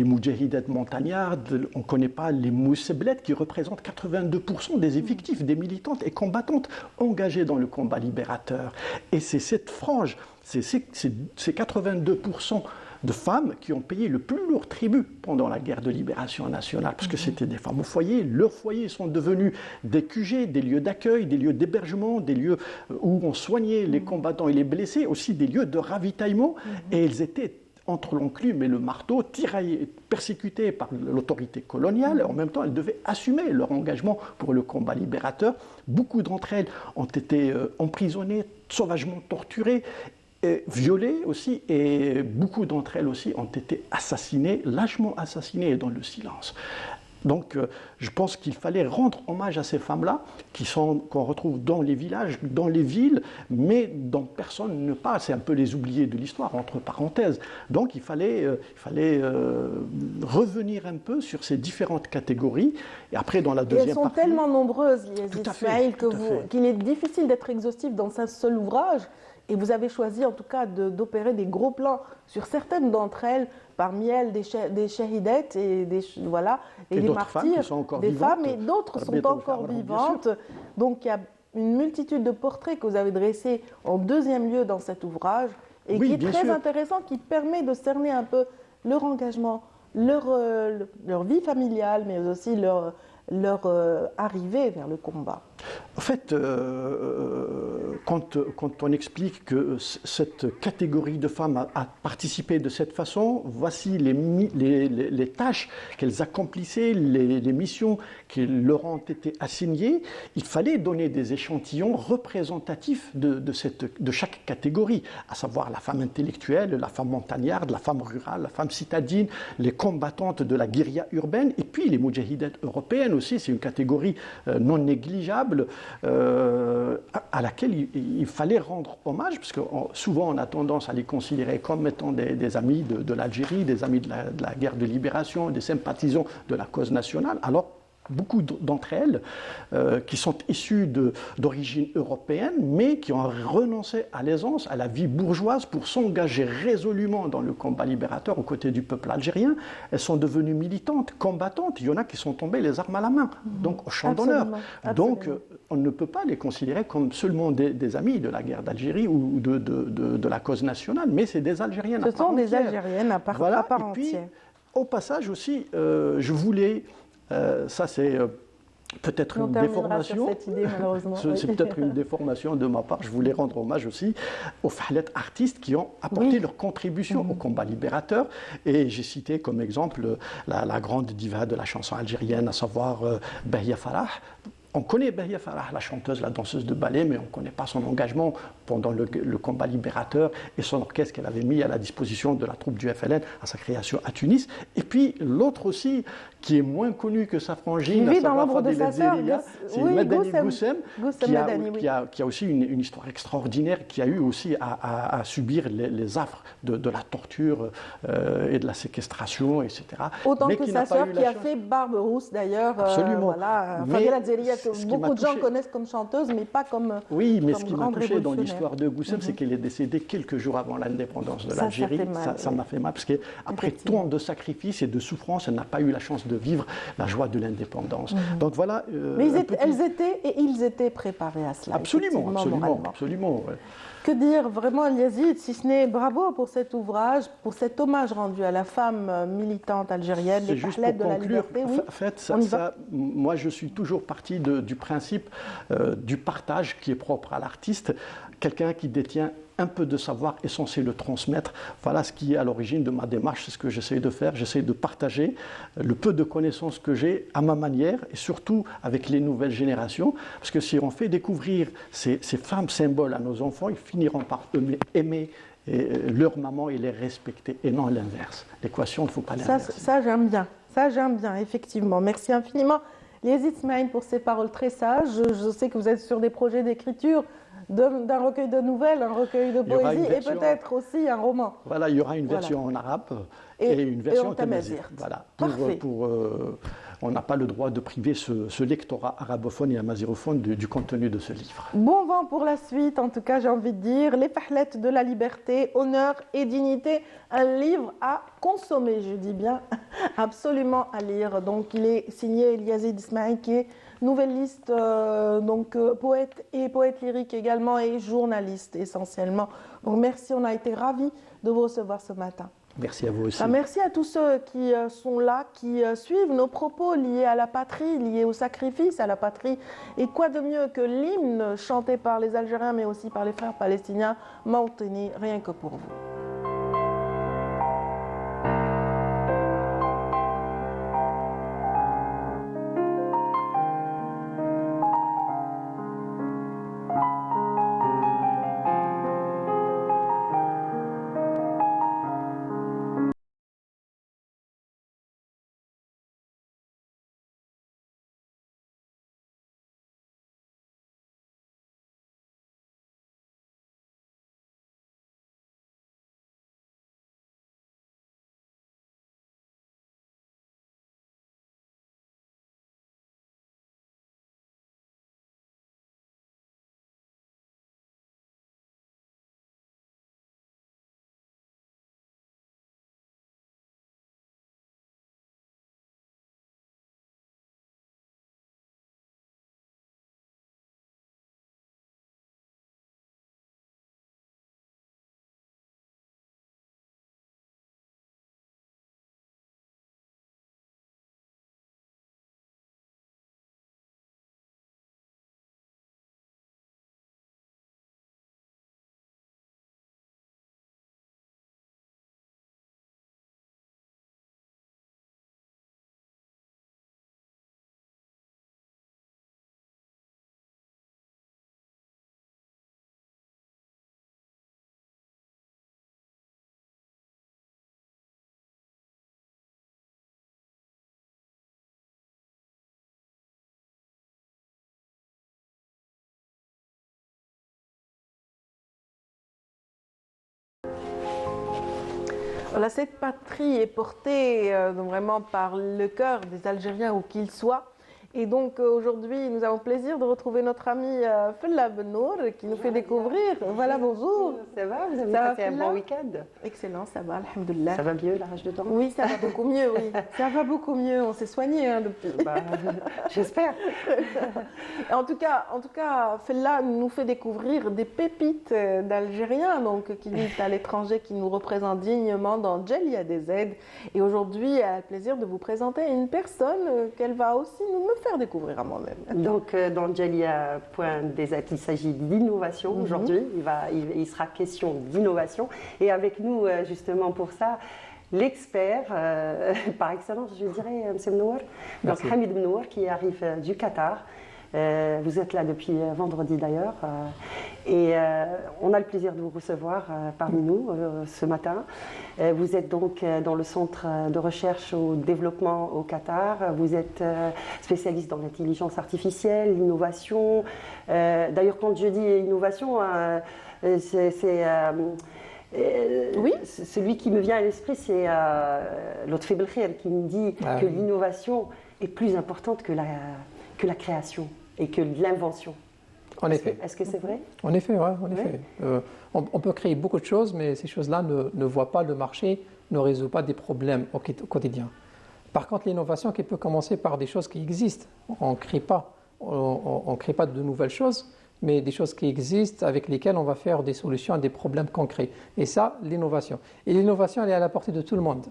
moudjahidettes montagnardes, on ne connaît pas les mousseblettes qui représentent 82% des effectifs des militantes et combattantes engagées dans le combat libérateur. Et c'est cette frange, c'est ces 82% de femmes qui ont payé le plus lourd tribut pendant la guerre de libération nationale, parce que c'était des femmes au foyer. Leurs foyers sont devenus des QG, des lieux d'accueil, des lieux d'hébergement, des lieux où on soignait les combattants et les blessés, aussi des lieux de ravitaillement, et elles étaient entre l'enclume et le marteau, tiraillées, persécutées par l'autorité coloniale. En même temps, elles devaient assumer leur engagement pour le combat libérateur. Beaucoup d'entre elles ont été emprisonnées, sauvagement torturées, violées aussi, et beaucoup d'entre elles aussi ont été assassinées, lâchement assassinées dans le silence. Donc je pense qu'il fallait rendre hommage à ces femmes-là qu'on retrouve dans les villages, dans les villes, mais dont personne ne parle. C'est un peu les oubliés de l'histoire, entre parenthèses. Donc il fallait revenir un peu sur ces différentes catégories. Et après, dans la deuxième partie... Elles sont tellement nombreuses, Ismaël, qu'il est difficile d'être exhaustif dans un seul ouvrage. Et vous avez choisi en tout cas d'opérer des gros plans sur certaines d'entre elles, parmi elles des shahidettes et des martyrs, des femmes, et d'autres sont encore vivantes. Donc il y a une multitude de portraits que vous avez dressés en deuxième lieu dans cet ouvrage, et qui est très intéressant, qui permet de cerner un peu leur engagement, leur vie familiale, mais aussi leur arrivée vers le combat. En fait, quand on explique que cette catégorie de femmes a participé de cette façon, voici les tâches qu'elles accomplissaient, les missions qui leur ont été assignées, il fallait donner des échantillons représentatifs de chaque catégorie, à savoir la femme intellectuelle, la femme montagnarde, la femme rurale, la femme citadine, les combattantes de la guérilla urbaine, et puis les moudjahidettes européennes aussi, c'est une catégorie non négligeable, à laquelle il fallait rendre hommage, parce que souvent on a tendance à les considérer comme étant des amis de l'Algérie, des amis de la guerre de libération, des sympathisants de la cause nationale, alors beaucoup d'entre elles qui sont issues d'origine européenne, mais qui ont renoncé à l'aisance, à la vie bourgeoise pour s'engager résolument dans le combat libérateur aux côtés du peuple algérien. Elles sont devenues militantes, combattantes. Il y en a qui sont tombées les armes à la main, donc au champ d'honneur. Donc on ne peut pas les considérer comme seulement des amis de la guerre d'Algérie ou de la cause nationale, mais c'est des Algériennes à part entière. Ce sont des Algériennes à part entière. Au passage aussi, je voulais, ça c'est peut-être une déformation, c'est peut-être une déformation de ma part, je voulais rendre hommage aussi aux Fahlet artistes qui ont apporté leur contribution au combat libérateur, et j'ai cité comme exemple la grande diva de la chanson algérienne, à savoir Behia Farah. On connaît Behia Farah, la chanteuse, la danseuse de ballet, mais on ne connaît pas son engagement pendant le combat libérateur et son orchestre qu'elle avait mis à la disposition de la troupe du FLN à sa création à Tunis. Et puis l'autre aussi, qui est moins connu que sa frangine, à savoir Fadel Zeria, c'est Madani Goussem, qui a aussi une histoire extraordinaire, qui a eu aussi à subir les affres de la torture et de la séquestration, etc. Autant que sa sœur qui a fait Barbe Rousse d'ailleurs. Absolument. Fadel Zeria, que beaucoup de gens connaissent comme chanteuse, mais pas comme. Oui, mais ce qui m'a touché dans l'histoire de Goussem, c'est qu'elle est décédée quelques jours avant l'indépendance de l'Algérie. Ça m'a fait mal, parce qu'après tant de sacrifices et de souffrances, elle n'a pas eu la chance de vivre la joie de l'indépendance. Donc voilà. Mais ils étaient préparés à cela. Absolument. Ouais. Que dire vraiment, Yazid, si ce n'est bravo pour cet ouvrage, pour cet hommage rendu à la femme militante algérienne, les Fahlet de la liberté. En fait, moi je suis toujours parti du principe du partage qui est propre à l'artiste. Quelqu'un qui détient un peu de savoir est censé le transmettre. Voilà ce qui est à l'origine de ma démarche, c'est ce que j'essaie de faire. J'essaie de partager le peu de connaissances que j'ai à ma manière, et surtout avec les nouvelles générations, parce que si on fait découvrir ces femmes symboles à nos enfants, ils finiront par aimer leur maman et les respecter, et non l'inverse. L'équation, il ne faut pas l'inverser. Ça j'aime bien, effectivement. Merci infiniment, Yazid Smaïn, pour ces paroles très sages. Je sais que vous êtes sur des projets d'écriture, d'un recueil de nouvelles, un recueil de poésie et peut-être aussi un roman. Voilà, il y aura une version en arabe et une version en tamazight. Voilà. On n'a pas le droit de priver ce lectorat arabophone et amazighophone du contenu de ce livre. Bon vent pour la suite, en tout cas, j'ai envie de dire. Les Fahlet de la liberté, honneur et dignité, un livre à consommer, je dis bien, absolument à lire. Donc, il est signé Yazid Smaïn, qui est nouvelliste, poète et poète lyrique également, et journaliste essentiellement. Donc merci, on a été ravis de vous recevoir ce matin. Merci à vous aussi. Merci à tous ceux qui sont là, qui suivent nos propos liés à la patrie, liés au sacrifice à la patrie. Et quoi de mieux que l'hymne chanté par les Algériens, mais aussi par les frères palestiniens, Mawtini, rien que pour vous. Voilà, cette patrie est portée vraiment par le cœur des Algériens où qu'ils soient. Et donc aujourd'hui, nous avons le plaisir de retrouver notre ami Fella Benour qui nous fait découvrir. Voilà, bonjour. Ça va, vous avez Ça va, passé un Fella bon week-end? Excellent, ça va, alhamdoulilah. Ça va mieux, la rage de dents? Oui, ça va beaucoup mieux, oui. Ça va beaucoup mieux, on s'est soigné depuis. Bah, j'espère. En tout cas, Fella nous fait découvrir des pépites d'Algériens donc, qui vivent à l'étranger, qui nous représentent dignement dans Djelia des aides. Et aujourd'hui, elle a le plaisir de vous présenter une personne qu'elle va aussi me faire découvrir à moi-même. Donc, dans Djelia.des, il s'agit d'innovation aujourd'hui. Il sera question d'innovation. Et avec nous, justement pour ça, l'expert par excellence, je dirais, M. Benour, donc Hamid Benour, qui arrive du Qatar. Vous êtes là depuis vendredi d'ailleurs et on a le plaisir de vous recevoir parmi nous ce matin. Vous êtes donc dans le centre de recherche au développement au Qatar. Vous êtes spécialiste dans l'intelligence artificielle, l'innovation. D'ailleurs, quand je dis innovation, oui. Celui qui me vient à l'esprit, c'est Lotfi Belkhair qui me dit que l'innovation est plus importante que la création et que l'invention. En effet. Est-ce que c'est vrai? En effet, oui. En effet. On peut créer beaucoup de choses, mais ces choses-là ne voient pas le marché, ne résolvent pas des problèmes au quotidien. Par contre, l'innovation qui peut commencer par des choses qui existent. On ne crée pas de nouvelles choses, mais des choses qui existent avec lesquelles on va faire des solutions à des problèmes concrets. Et ça, l'innovation. Et l'innovation, elle est à la portée de tout le monde.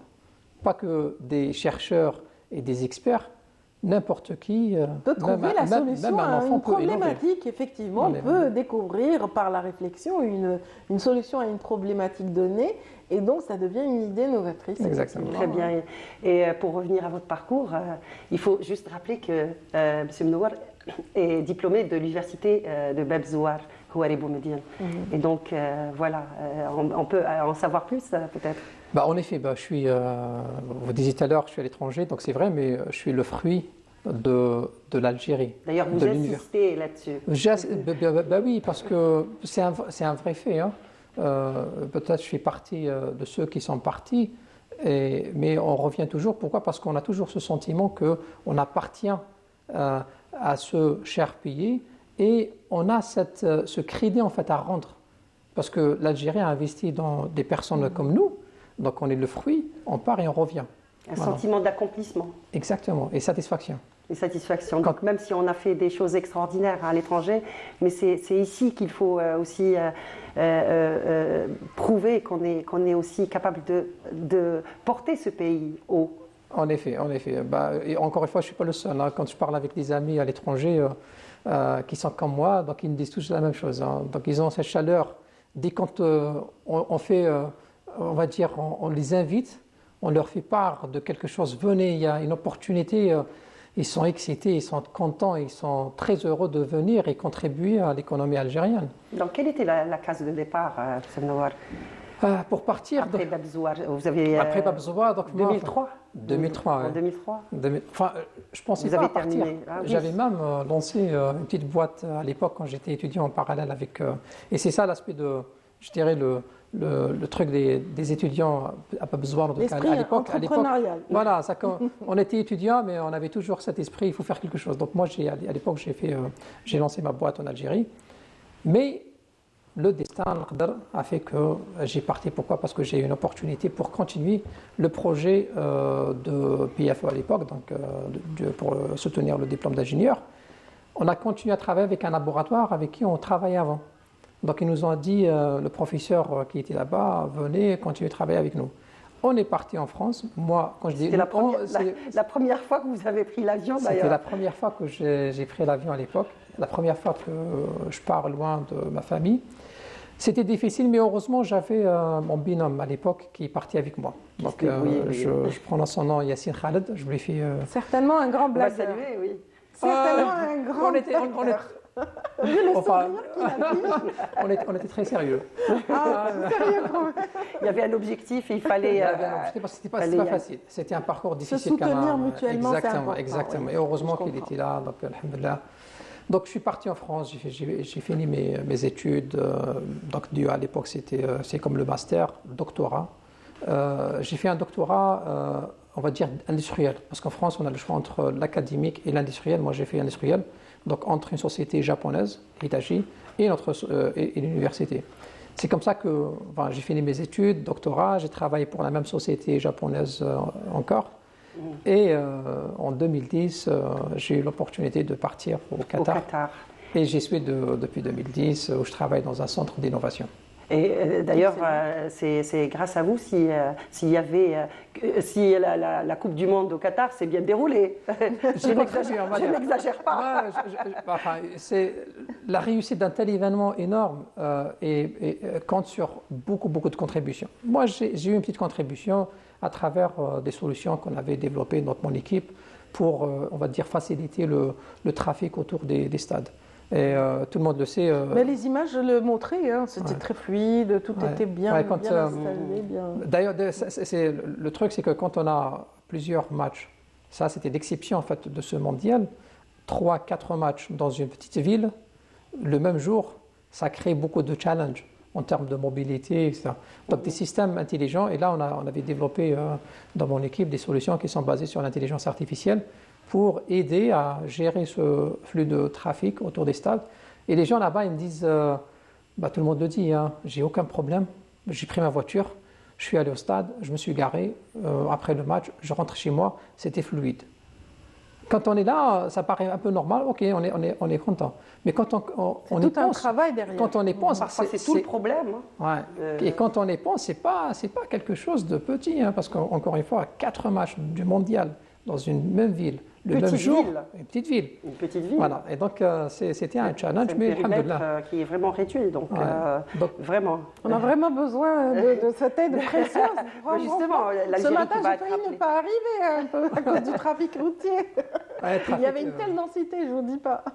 Pas que des chercheurs et des experts. N'importe qui peut trouver la solution à une problématique. Effectivement, on peut découvrir par la réflexion une solution à une problématique donnée, et donc ça devient une idée novatrice. Exactement. Très bien. Et pour revenir à votre parcours, il faut juste rappeler que M. Benour est diplômé de l'université de Bab Zouar, Houari Boumediene. Et donc voilà, on peut en savoir plus peut-être. En effet, je suis, vous disiez tout à l'heure, je suis à l'étranger, donc c'est vrai, mais je suis le fruit de l'Algérie. D'ailleurs, vous insistez là-dessus. Oui, parce que c'est un vrai fait. Hein. Peut-être je fais partie de ceux qui sont partis, mais on revient toujours. Pourquoi? Parce qu'on a toujours ce sentiment qu'on appartient à ce cher pays et on a ce crédit en fait à rendre. Parce que l'Algérie a investi dans des personnes comme nous. Donc on est le fruit, on part et on revient. Un sentiment d'accomplissement. Exactement, et satisfaction. Et satisfaction. Donc même si on a fait des choses extraordinaires à l'étranger, mais c'est ici qu'il faut aussi prouver qu'on est aussi capable de porter ce pays haut. En effet. Et encore une fois, je ne suis pas le seul. Hein. Quand je parle avec des amis à l'étranger qui sont comme moi, donc ils me disent tous la même chose. Hein. Donc ils ont cette chaleur. Dès quand on fait... on va dire, on les invite, on leur fait part de quelque chose. Venez, il y a une opportunité, ils sont excités, ils sont contents, ils sont très heureux de venir et contribuer à l'économie algérienne. Donc, quelle était la case de départ, M. Benour? Pour partir... Après Bab Zouar, vous avez... Après Bab Zouar, donc 2003 2003, En 2003 Enfin, je pensais pas partir. J'avais même lancé une petite boîte à l'époque quand j'étais étudiant en parallèle avec... et c'est ça l'aspect de, je dirais, le truc des étudiants à Bab Zouar à l'époque. Voilà, on était étudiants, mais on avait toujours cet esprit, il faut faire quelque chose. Donc moi, à l'époque, j'ai lancé ma boîte en Algérie. Mais le destin a fait que j'ai parti. Pourquoi? Parce que j'ai eu une opportunité pour continuer le projet de PFO à l'époque, donc pour soutenir le diplôme d'ingénieur. On a continué à travailler avec un laboratoire avec qui on travaillait avant. Donc ils nous ont dit, le professeur qui était là-bas, venez continuer à travailler avec nous. On est parti en France. Moi, quand je dis... C'était la première fois que vous avez pris l'avion d'ailleurs. C'était la première fois que j'ai pris l'avion à l'époque. La première fois que je pars loin de ma famille. C'était difficile, mais heureusement, j'avais mon binôme à l'époque qui est parti avec moi. Donc je prends son nom, Yassine Khaled. Je lui fais... Certainement un grand blague. On va saluer, oui. Certainement un grand on était très sérieux. Sérieux quand même. Il y avait un objectif et il fallait... C'était pas facile. C'était un parcours difficile. Se soutenir mutuellement, exactement. Et heureusement qu'il était là, donc alhamdoulilah. Donc je suis parti en France, j'ai fini mes études. Donc à l'époque c'est comme le master, doctorat. J'ai fait un doctorat on va dire, industriel. Parce qu'en France, on a le choix entre l'académique et l'industriel. Moi, j'ai fait industriel. Donc, entre une société japonaise, Hitachi, et l'université. C'est comme ça que j'ai fini mes études, doctorat. J'ai travaillé pour la même société japonaise encore. Et en 2010, j'ai eu l'opportunité de partir au Qatar. Et j'y suis depuis 2010, où je travaille dans un centre d'innovation. Et d'ailleurs, c'est grâce à vous si la Coupe du Monde au Qatar s'est bien déroulée. Je n'exagère pas. La réussite d'un tel événement énorme et compte sur beaucoup de contributions. Moi, j'ai eu une petite contribution à travers des solutions qu'on avait développées dans mon équipe pour, on va dire, faciliter le trafic autour des stades. Et tout le monde le sait. Mais les images le montraient, hein, c'était très fluide, tout était bien installé. D'ailleurs, le truc, c'est que quand on a plusieurs matchs, ça c'était l'exception en fait de ce mondial, 3-4 matchs dans une petite ville, le même jour, ça crée beaucoup de challenges en termes de mobilité, etc. Donc des systèmes intelligents, et là on avait développé dans mon équipe des solutions qui sont basées sur l'intelligence artificielle pour aider à gérer ce flux de trafic autour des stades. Et les gens là-bas, ils me disent, tout le monde le dit, hein, j'ai aucun problème, j'ai pris ma voiture, je suis allé au stade, je me suis garé, après le match, je rentre chez moi, c'était fluide. Quand on est là, ça paraît un peu normal, ok, on est content. Mais quand on y pense, un travail derrière. Quand on y pense, c'est tout le problème. Hein. Ouais. Et quand on y pense, c'est pas quelque chose de petit, hein, parce qu'encore une fois, 4 matchs du mondial dans une même ville, le même jour, une petite ville. Une petite ville. Voilà. Et donc c'était un challenge, mais alhamdoulilah, qui est vraiment réduit, donc vraiment. On a vraiment besoin de cette aide précieuse. Justement, ce matin, j'ai failli ne pas arriver un peu à cause du trafic routier. Il y avait une telle densité, je vous dis pas.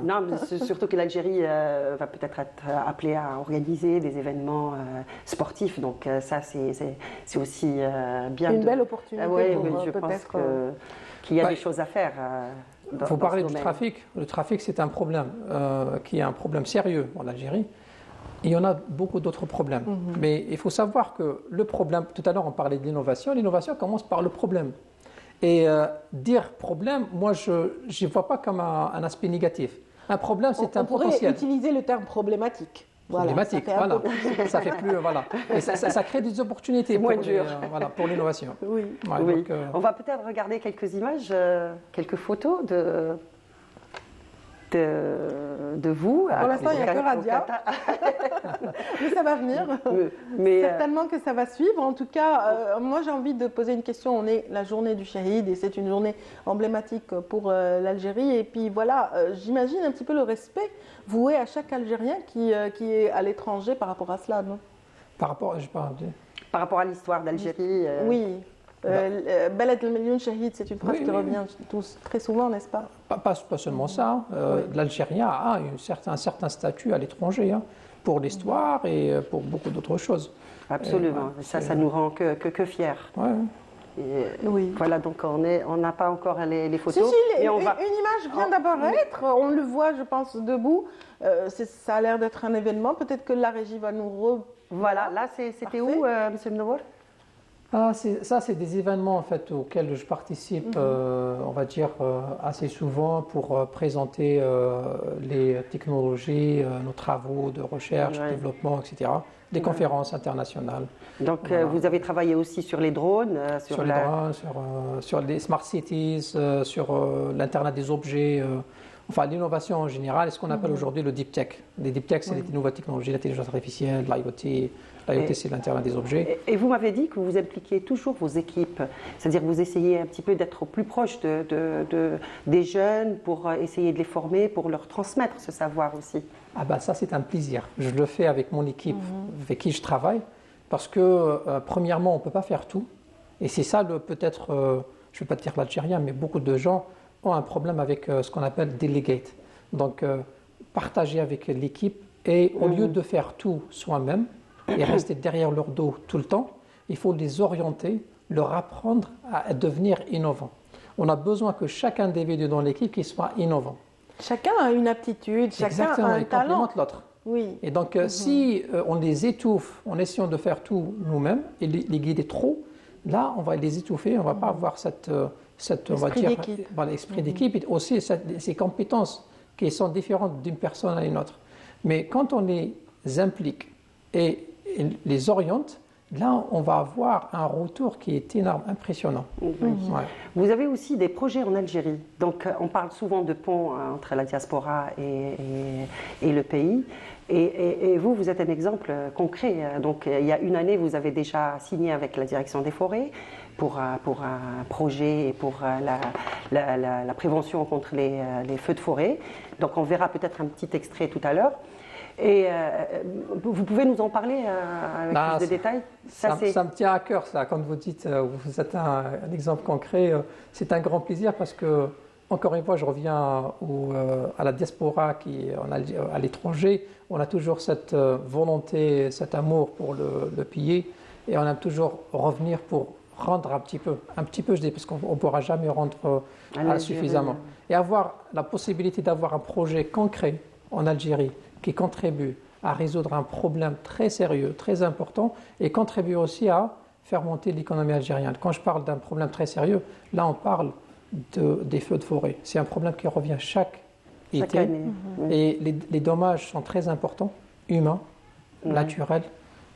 Non, mais surtout que l'Algérie va peut-être être appelée à organiser des événements sportifs, donc ça c'est aussi bien. Une belle opportunité. Oui, je pense qu'il y a des choses à faire. Vous parlez du trafic. Le trafic, c'est un problème qui est un problème sérieux en Algérie. Il y en a beaucoup d'autres problèmes. Mais il faut savoir que le problème, tout à l'heure on parlait de l'innovation, l'innovation commence par le problème. Et dire problème, moi je ne vois pas comme un aspect négatif. Un problème, c'est un potentiel. On pourrait utiliser le terme problématique. Problématique, voilà. Ça fait plus, voilà. Et ça crée des opportunités pour l'innovation. Oui. Donc, on va peut-être regarder quelques images, quelques photos de vous. Pour l'instant, il n'y a que Radia. Mais ça va venir. Certainement que ça va suivre. En tout cas, moi, j'ai envie de poser une question. On est la journée du Shahid et c'est une journée emblématique pour l'Algérie. Et puis voilà, j'imagine un petit peu le respect voué à chaque Algérien qui est à l'étranger par rapport à cela, non ? Par rapport à l'histoire d'Algérie. Oui. Balad el-Milioun Shahid, c'est une phrase qui revient très souvent, n'est-ce pas ? Pas seulement ça. L'Algérien a un certain statut à l'étranger pour l'histoire et pour beaucoup d'autres choses. Absolument. Ça nous rend que fiers. Oui. Voilà, donc on n'a pas encore les photos. Une image vient d'apparaître. On le voit, je pense, debout. Ça a l'air d'être un événement. Peut-être que la régie va nous Voilà, là, c'était où, M. Mnour ? Ça, c'est des événements en fait, auxquels je participe, on va dire, assez souvent pour présenter les technologies, nos travaux de recherche, développement, etc. Des conférences internationales. Donc, vous avez travaillé aussi sur les drones sur les smart cities, sur l'Internet des objets, enfin l'innovation en général, et ce qu'on appelle aujourd'hui le deep tech. Les deep tech, c'est les nouvelles technologies, l'intelligence artificielle, l'IoT. L'IoT, c'est l'Internet des objets. Et vous m'avez dit que vous impliquez toujours vos équipes, c'est-à-dire que vous essayez un petit peu d'être au plus proche des jeunes pour essayer de les former, pour leur transmettre ce savoir aussi. Ça, c'est un plaisir. Je le fais avec mon équipe, avec qui je travaille, parce que, premièrement, on ne peut pas faire tout. Et c'est ça, peut-être, je ne vais pas dire l'Algérien, mais beaucoup de gens ont un problème avec ce qu'on appelle delegate. Donc, partager avec l'équipe et au lieu de faire tout soi-même, et rester derrière leur dos tout le temps, il faut les orienter, leur apprendre à devenir innovants. On a besoin que chaque individu dans l'équipe qui soit innovant. Chacun a une aptitude, chacun a un talent. Complémente l'autre. Oui. Et donc, si on les étouffe en essayant de faire tout nous-mêmes et les guider trop, là, on va les étouffer, on ne va pas avoir on va Esprit dire, d'équipe. voilà, esprit d'équipe et aussi ces compétences qui sont différentes d'une personne à une autre. Mais quand on les implique et les oriente, là, on va avoir un retour qui est énorme, impressionnant. Oui. Ouais. Vous avez aussi des projets en Algérie. Donc, on parle souvent de pont entre la diaspora et le pays. Et vous, vous êtes un exemple concret. Donc, il y a une année, vous avez déjà signé avec la direction des forêts pour un projet et pour la prévention contre les feux de forêt. Donc, on verra peut-être un petit extrait tout à l'heure. Et vous pouvez nous en parler avec plus de détails? Ça me tient à cœur, ça. Quand vous dites, vous êtes un exemple concret, c'est un grand plaisir parce que, encore une fois, je reviens à la diaspora qui est à l'étranger. On a toujours cette volonté, cet amour pour le pays et on aime toujours revenir pour rendre un petit peu je dis, parce qu'on ne pourra jamais rendre suffisamment. Et avoir la possibilité d'avoir un projet concret en Algérie qui contribue à résoudre un problème très sérieux, très important, et contribue aussi à faire monter l'économie algérienne. Quand je parle d'un problème très sérieux, là on parle des feux de forêt. C'est un problème qui revient chaque été, année. Et les dommages sont très importants, humains, naturels,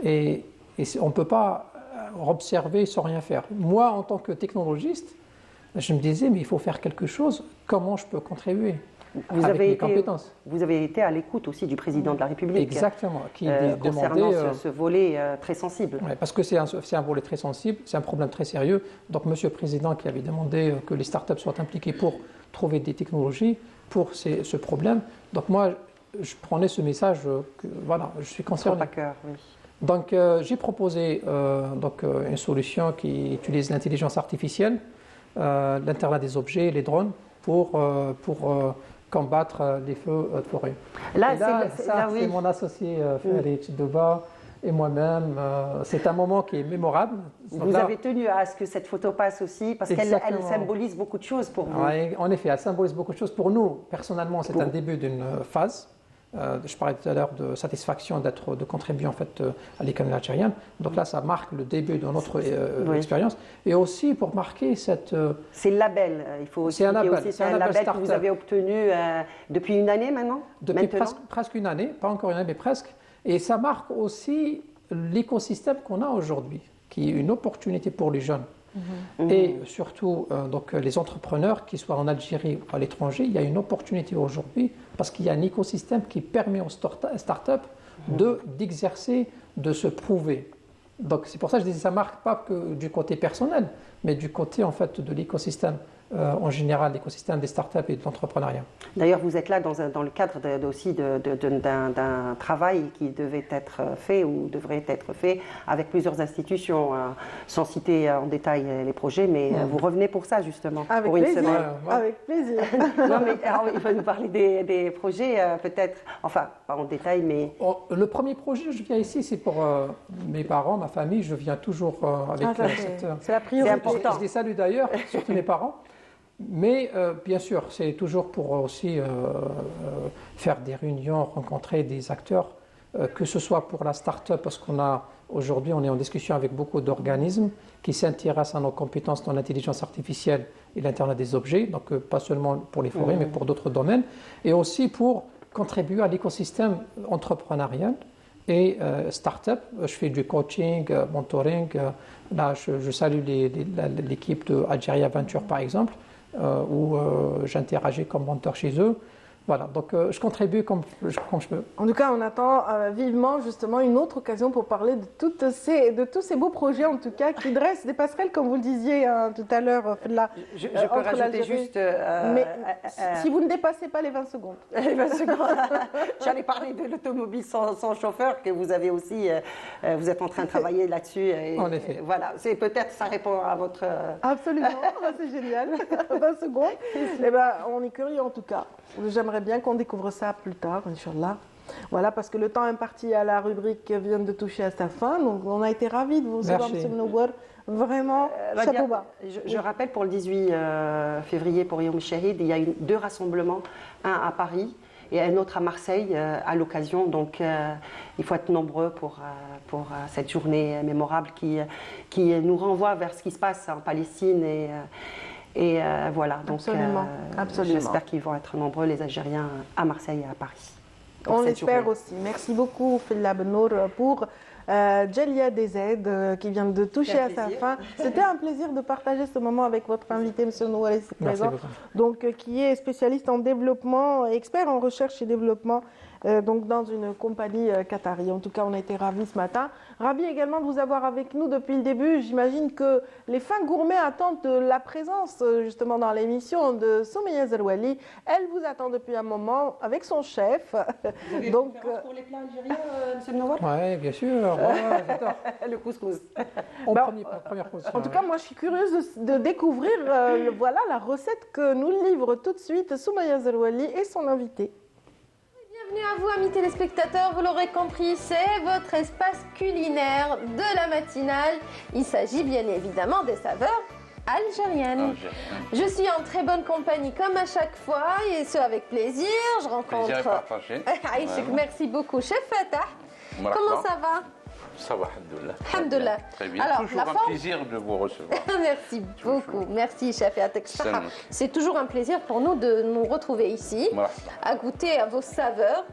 et on ne peut pas observer sans rien faire. Moi, en tant que technologiste, je me disais, mais il faut faire quelque chose, comment je peux contribuer ? Vous avec compétences. Vous avez été à l'écoute aussi du président de la République. Exactement. Qui concernant ce volet très sensible. Ouais, parce que c'est un volet très sensible, c'est un problème très sérieux. Donc, Monsieur le Président qui avait demandé que les startups soient impliquées pour trouver des technologies pour ce problème. Donc, moi, je prenais ce message que, voilà, je suis concerné. À cœur, oui. Donc, j'ai proposé une solution qui utilise l'intelligence artificielle, l'Internet des objets, les drones, pour combattre les feux de forêt. C'est mon associé Farid Chidouba et moi-même. C'est un moment qui est mémorable. Vous avez tenu à ce que cette photo passe aussi, parce qu'elle symbolise beaucoup de choses pour vous. Ouais, en effet, elle symbolise beaucoup de choses. Pour nous, personnellement, c'est un début d'une phase. Je parlais tout à l'heure de satisfaction de contribuer en fait à l'économie algérienne. Donc là, ça marque le début de notre expérience. Et aussi pour marquer cette... C'est le label, il faut aussi dire. C'est un label que vous avez obtenu depuis une année maintenant? Depuis presque une année, pas encore une année, mais presque. Et ça marque aussi l'écosystème qu'on a aujourd'hui, qui est une opportunité pour les jeunes. Et surtout, les entrepreneurs, qu'ils soient en Algérie ou à l'étranger, il y a une opportunité aujourd'hui parce qu'il y a un écosystème qui permet aux startups d'exercer, de se prouver. Donc c'est pour ça que je disais, ça ne marque pas que du côté personnel, mais du côté en fait de l'écosystème en général, l'écosystème des startups et de l'entrepreneuriat. D'ailleurs, vous êtes là dans le cadre aussi d'un travail qui devait être fait ou devrait être fait avec plusieurs institutions, sans citer en détail les projets, mais vous revenez pour ça justement, avec pour une plaisir. semaine. Avec plaisir. Non, mais alors, il va nous parler des projets, peut-être, enfin, pas en détail, mais... Le premier projet, je viens ici, c'est pour mes parents, ma famille, je viens toujours avec cette... C'est la priorité. C'est important. Je les salue d'ailleurs, surtout mes parents. Mais bien sûr, c'est toujours pour aussi faire des réunions, rencontrer des acteurs, que ce soit pour la start-up, parce aujourd'hui on est en discussion avec beaucoup d'organismes qui s'intéressent à nos compétences dans l'intelligence artificielle et l'Internet des objets, donc pas seulement pour les forêts, mais pour d'autres domaines, et aussi pour contribuer à l'écosystème entrepreneurial et start-up. Je fais du coaching, mentoring. Là, je salue l'équipe de Algeria Venture, par exemple, où j'interagis comme mentor chez eux. Voilà, donc je contribue comme je peux. En tout cas, on attend vivement justement une autre occasion pour parler de tous ces beaux projets, en tout cas, qui dressent des passerelles, comme vous le disiez tout à l'heure. Je peux rajouter juste... mais si vous ne dépassez pas les 20 secondes. Les 20 secondes. J'allais parler de l'automobile sans chauffeur, que vous avez aussi... vous êtes en train de travailler là-dessus. En effet. Voilà, peut-être ça répond à votre... Absolument, c'est génial. 20 secondes. Eh ben, on est curieux en tout cas. J'aimerais bien qu'on découvre ça plus tard, Inch'Allah. Voilà, parce que le temps imparti à la rubrique vient de toucher à sa fin. Donc, on a été ravis de vous recevoir, M. Mnouar. Vraiment, chapeau bas. Je rappelle, pour le 18 février, pour Yom Shahid, il y a 2 rassemblements. Un à Paris et un autre à Marseille à l'occasion. Donc il faut être nombreux pour cette journée mémorable qui nous renvoie vers ce qui se passe en Palestine. Et voilà, donc Absolument. j'espère qu'ils vont être nombreux, les Algériens, à Marseille et à Paris. On l'espère aussi. Merci beaucoup, Filla Benour, pour Djelia DZ qui vient de toucher à sa fin. C'était un plaisir de partager ce moment avec votre invité, M. Nouares, présent, donc, qui est spécialiste en développement, expert en recherche et développement, donc dans une compagnie qatari. En tout cas, on a été ravis ce matin. Ravis également de vous avoir avec nous depuis le début. J'imagine que les fins gourmets attendent la présence justement dans l'émission de Soumeya Zerouali. Elle vous attend depuis un moment avec son chef. Vous avez donc, pour les plats algériens, M. Nouares? Oui, bien sûr. J'adore. Le couscous. Première position. En tout cas, moi, je suis curieuse de découvrir voilà, la recette que nous livre tout de suite Soumeya Zerouali et son invité. Bienvenue à vous, amis téléspectateurs. Vous l'aurez compris, c'est votre espace culinaire de la matinale. Il s'agit bien évidemment des saveurs algériennes. Je suis en très bonne compagnie comme à chaque fois et ce avec plaisir. Je rencontre. Plaisir partagé. Aïchek, merci beaucoup, chef Fatah. Comment ça va? Ça va, alhamdoulilah. Alhamdoulilah. Très bien. Alors, toujours la un forme... plaisir de vous recevoir. Merci beaucoup. Merci, chef Yatek Saha. C'est toujours un plaisir pour nous de nous retrouver ici, à goûter à vos saveurs.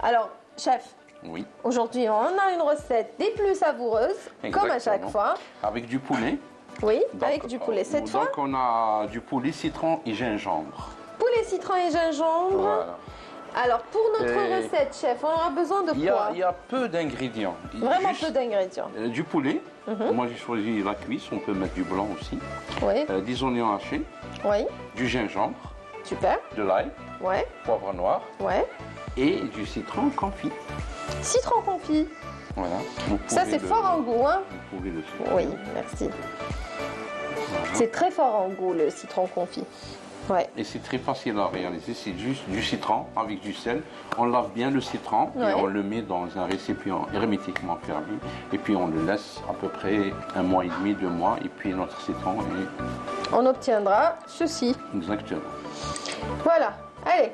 Alors, chef, oui. Aujourd'hui, on a une recette des plus savoureuses, comme à chaque fois. Avec du poulet. Oui, donc, avec du poulet cette fois. Donc, on a du poulet, citron et gingembre. Poulet, citron et gingembre. Voilà. Alors, pour notre recette, chef, on aura besoin de quoi? Il y a peu d'ingrédients. Vraiment peu d'ingrédients. Du poulet. Moi, j'ai choisi la cuisse. On peut mettre du blanc aussi. Oui. Des oignons hachés. Oui. Du gingembre. Super. De l'ail. Ouais. Poivre noir. Ouais. Et du citron confit. Citron confit. Voilà. Ça, c'est fort en goût, hein? Vous pouvez le faire. Oui, merci. Voilà. C'est très fort en goût, le citron confit. Ouais. Et c'est très facile à réaliser, c'est juste du citron avec du sel. On lave bien le citron et on le met dans un récipient hermétiquement fermé. Et puis on le laisse à peu près 1 mois et demi, 2 mois. Et puis notre citron est... On obtiendra ceci. Exactement. Voilà. Allez,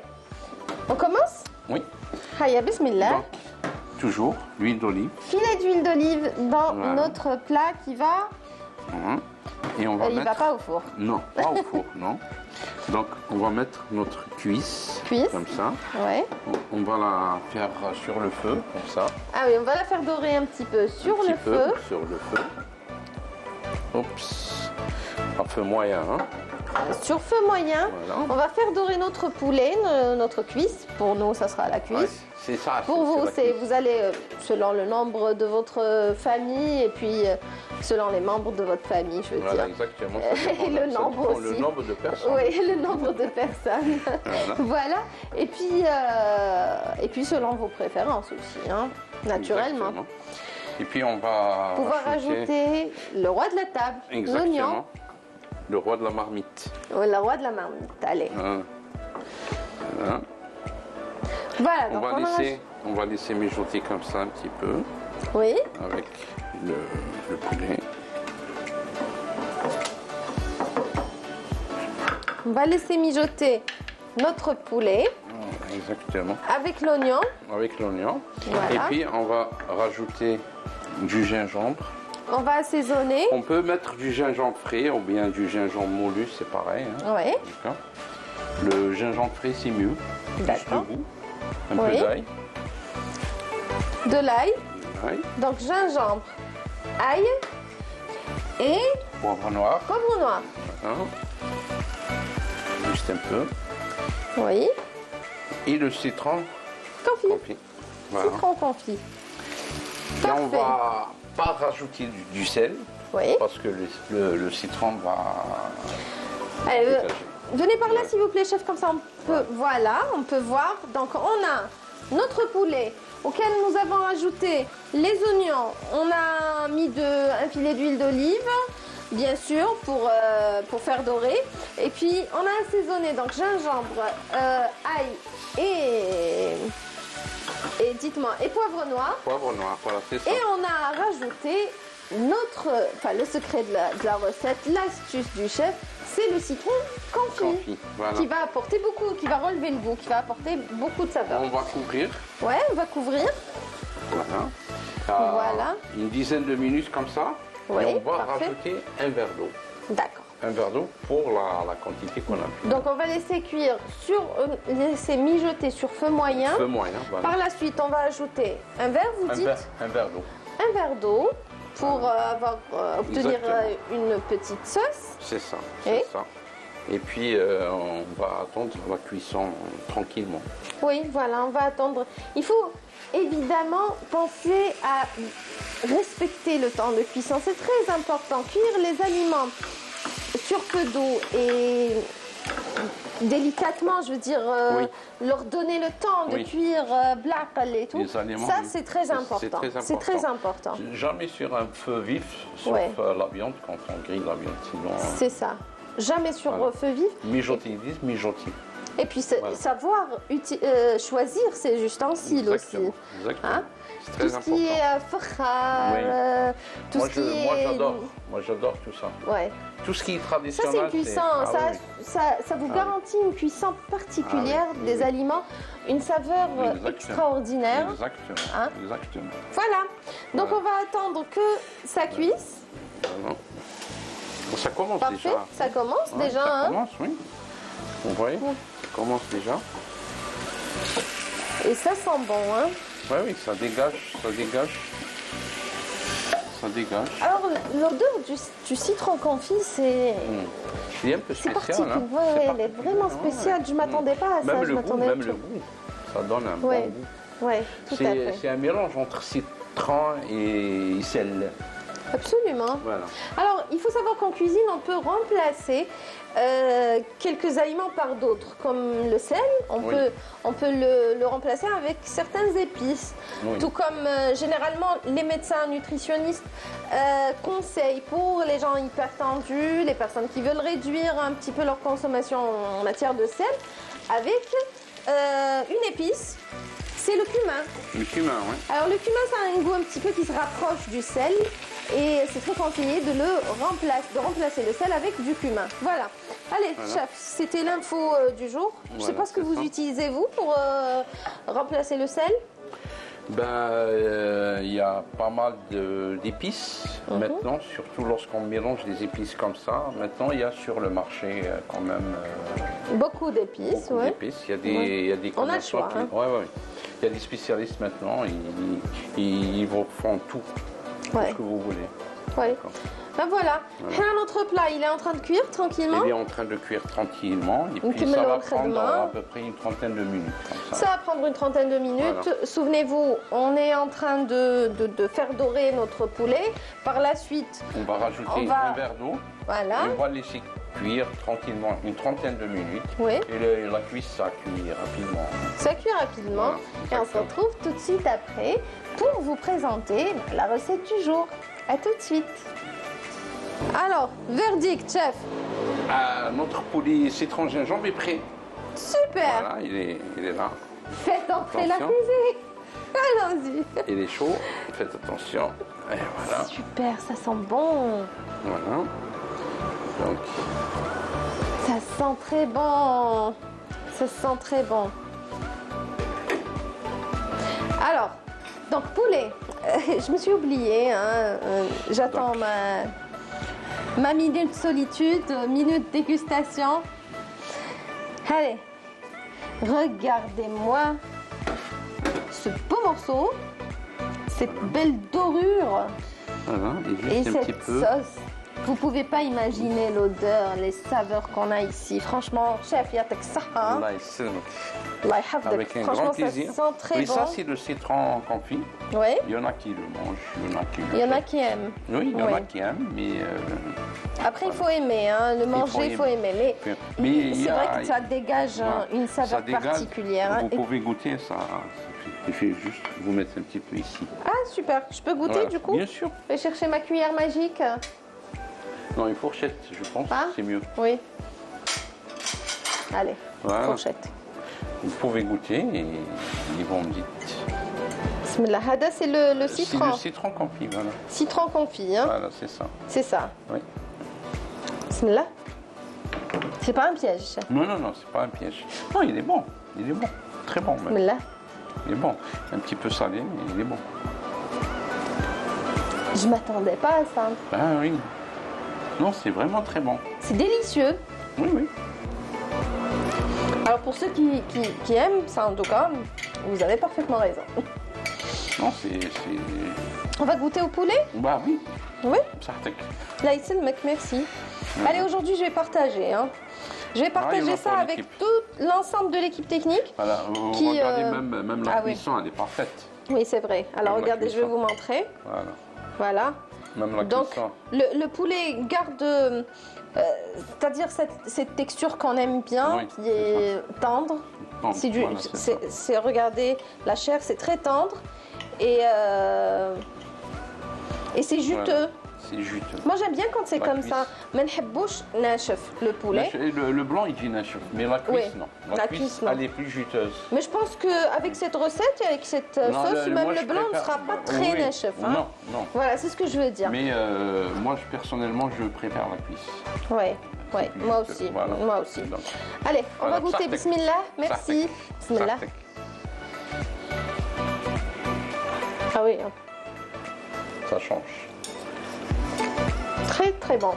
on commence? Oui. Haya, bismillah. Donc, toujours l'huile d'olive. Filet d'huile d'olive dans notre plat qui va... Et on va il ne va pas au four. Non, pas au four, non. Donc, on va mettre notre cuisse, comme ça. Ouais. On va la faire sur le feu, comme ça. Ah oui, on va la faire dorer un petit peu sur le feu. Sur le feu. Oups. À feu moyen. Hein. Sur feu moyen, on va faire dorer notre poulet, notre cuisse. Pour nous, ça sera la cuisse. Ouais, c'est ça. Pour vous, vous allez, selon le nombre de votre famille et puis selon les membres de votre famille, je veux dire. Exactement. Et le nombre aussi. Le nombre de personnes. Oui, le nombre de personnes. Voilà. Et puis selon vos préférences aussi, hein, naturellement. Exactement. Et puis on va pouvoir ajouter le roi de la table, l'oignon. Le roi de la marmite. Oui, le roi de la marmite, allez. Voilà. Voilà, donc on va laisser mijoter comme ça un petit peu. Oui. Avec le poulet. On va laisser mijoter notre poulet. Exactement. Avec l'oignon. Avec l'oignon. Voilà. Et puis on va rajouter du gingembre. On va assaisonner. On peut mettre du gingembre frais ou bien du gingembre moulu, c'est pareil. Hein. Oui. Le gingembre frais, c'est mieux. D'accord. Un peu d'ail. De l'ail. Oui. Donc gingembre, ail et... Poivre noir. Poivre noir. Voilà. Juste un peu. Oui. Et le citron confit. Voilà. Citron confit. Et on va pas rajouter du sel. Oui. Parce que le citron va... Allez, venez par là s'il vous plaît, chef, comme ça on peut, voilà, on peut voir. Donc on a notre poulet auquel nous avons ajouté les oignons. On a mis un filet d'huile d'olive, bien sûr, pour faire dorer. Et puis on a assaisonné donc gingembre, ail et dites-moi, et poivre noir. Poivre noir, voilà, c'est ça. Et on a rajouté le secret de la recette, l'astuce du chef, c'est le citron confit, voilà. qui va apporter beaucoup, qui va relever le goût, qui va apporter beaucoup de saveur. On va couvrir. Ouais, on va couvrir. Voilà. Voilà. Une dizaine de minutes comme ça. Oui, et on va parfait. rajouter un verre d'eau. D'accord. Un verre d'eau pour la quantité qu'on a. Donc on va laisser cuire laisser mijoter sur feu moyen. Feu moyen, voilà. Par la suite, on va ajouter un verre, vous dites Un verre d'eau. un verre d'eau pour obtenir Exactement. une petite sauce. C'est ça, Et c'est ça. Et puis on va attendre la cuisson tranquillement. Oui, voilà, on va attendre. Il faut évidemment penser à respecter le temps de cuisson. C'est très important. Cuire les aliments sur peu d'eau et délicatement, je veux dire, leur donner le temps de cuire blaqal et tout. aliments, Ça, oui. c'est très important. C'est très important. Jamais sur un feu vif, sauf la viande, quand on grille la viande. Sinon, C'est ça. Jamais sur feu vif. mijoter, ils disent mijoter. Et puis savoir choisir ses ustensiles aussi. Exactement. Hein? C'est Tout très ce important. qui est fakhar, tout ce qui est... Moi j'adore tout ça. Ouais. Tout ce qui est Ça, traditionnel. c'est une cuisson. Ça vous garantit une cuisson particulière des aliments, une saveur extraordinaire. Exactement. Hein? Exactement. Voilà. Donc on va attendre que ça cuise. Voilà. Bon, ça commence Parfait. déjà. Ça commence Ouais, déjà. Ça hein. commence, oui. Vous voyez, ça commence déjà. Et ça sent bon. Hein. Ouais, oui, ça dégage, ça dégage. Ça dégage. Alors l'odeur du citron confit, c'est... Il est un peu C'est spécial. particulier, Hein. C'est elle est vraiment spéciale. Je ne m'attendais pas à ça. Même Je le goût, m'attendais même à le tout. goût. Ça donne un bon Ouais. goût. Oui, tout à fait. C'est un mélange entre citron et sel. Absolument. Voilà. Alors, il faut savoir qu'en cuisine, on peut remplacer quelques aliments par d'autres, comme le sel. On peut le remplacer avec certaines épices. Oui. Tout comme généralement les médecins nutritionnistes conseillent pour les gens hypertendus, les personnes qui veulent réduire un petit peu leur consommation en matière de sel, avec une épice. C'est le cumin. Le cumin, oui. Alors le cumin, ça a un goût un petit peu qui se rapproche du sel et c'est très conseillé de remplacer le sel avec du cumin. Voilà. Allez, chef, c'était l'info du jour. Je ne sais Voilà, pas ce que c'est vous ça. utilisez vous pour remplacer le sel. Il y a pas mal d'épices maintenant, surtout lorsqu'on mélange des épices comme ça. Maintenant, il y a sur le marché quand même Beaucoup d'épices, beaucoup ouais. d'épices. Il y a des On a le commerçants choix, qui- hein. ouais. Il y a des spécialistes maintenant, ils vous font tout Ouais. ce que vous voulez. Ouais. Ben voilà. Voilà. Notre plat, il est en train de cuire tranquillement. Il est en train de cuire tranquillement et Donc, puis il me ça le va retrait prendre demain. à peu près une trentaine de minutes. Comme ça. Ça va prendre une trentaine de minutes. Voilà. Souvenez-vous, on est en train de faire dorer notre poulet. Par la suite, On va rajouter on va- un verre d'eau voilà. et on va laisser cuire tranquillement une trentaine de minutes. Oui. Et la cuisse, ça cuit rapidement. Ça cuit rapidement. Voilà, Et on se retrouve tout de suite après pour vous présenter la recette du jour. À tout de suite. Alors, verdict, chef. Notre poulet citron gingembre est prêt. Super. Voilà, il est là. Faites entrer la Attention. cuisine. Allons-y. Il est chaud. Faites attention. Et voilà. Super, ça sent bon. Voilà. Donc, Ça sent très bon. Ça sent très bon. Alors, donc poulet. Je me suis oubliée. Hein, j'attends ma minute solitude, minute dégustation. Allez, regardez-moi ce beau morceau, cette belle dorure voilà. et juste un petit cette peu. sauce. Vous pouvez pas imaginer l'odeur, les saveurs qu'on a ici. Franchement, chef, yatak saha. Allah yassalmik. Allah yahafdak. Avec un Franchement, grand ça plaisir. sent très Oui, bon. ça, c'est le citron confit. Oui. Il y en a qui le mangent, il y en a qui le Il y en a jettent. qui aiment. Oui, il y en Oui. a qui aiment, mais... Après, il faut aimer, hein. Le manger, il faut aimer. Mais il y c'est a- vrai que ça dégage voilà. une saveur Ça dégage. particulière. hein. Vous pouvez goûter ça. Il fait juste vous mettre un petit peu ici. Ah, super. Je peux goûter Voilà. du coup? Bien sûr. Je vais chercher ma cuillère magique. Non, une fourchette, je pense, Ah. c'est mieux. Oui. Allez, Voilà. fourchette. Vous pouvez goûter et ils vont me dire. Bismillah. Hada, c'est le citron. C'est le citron confit, voilà. Citron confit, hein. Voilà, c'est ça. C'est ça. Oui. Bismillah. C'est pas un piège. Non, non, non, c'est pas un piège. Non, il est bon. Il est bon. Très bon, même. Bismillah. Il est bon. Un petit peu salé, mais il est bon. Je m'attendais pas à ça. Ah oui. Non, c'est vraiment très bon. C'est délicieux. Oui, oui. Alors pour ceux qui aiment ça en tout cas, vous avez parfaitement raison. Non, c'est... On va goûter au poulet? Bah oui. Oui. Ça Là, ici, le mec, merci. Allez, aujourd'hui, je vais partager. Hein. Je vais partager ça avec tout l'ensemble de l'équipe technique. Voilà, regardez, même la cuisson, elle est parfaite. Oui, c'est vrai. Alors, Même la regardez, je vais cuisson. vous montrer. Voilà. Voilà. Même la Donc, cuisson. le poulet garde, c'est-à-dire cette texture qu'on aime bien, Oui, qui est tendre. Tendre, C'est du, voilà, c'est ça. c'est, regardez, la chair, c'est très tendre et c'est juteux. Voilà. C'est juteux. Moi, j'aime bien quand c'est La comme cuisse. ça. ما نحبوش ناشف, le poulet. Le blanc, il dit nachef, mais la cuisse, Oui, non. la cuisse, non. elle est plus juteuse. Mais je pense qu'avec cette recette, avec cette Non, sauce, même moi, le je blanc ne préfère- sera pas très Oui. nashef. Hein. Non, non. Voilà, c'est ce que je veux dire. Mais moi, personnellement, je préfère la cuisse. Ouais, ouais, Plus moi juteux, aussi, voilà. moi aussi. Donc, Allez, on voilà, va goûter. sartek. Bismillah, merci. Sartek. Bismillah. Sartek. Ah oui, hein. Ça change. Très très bon.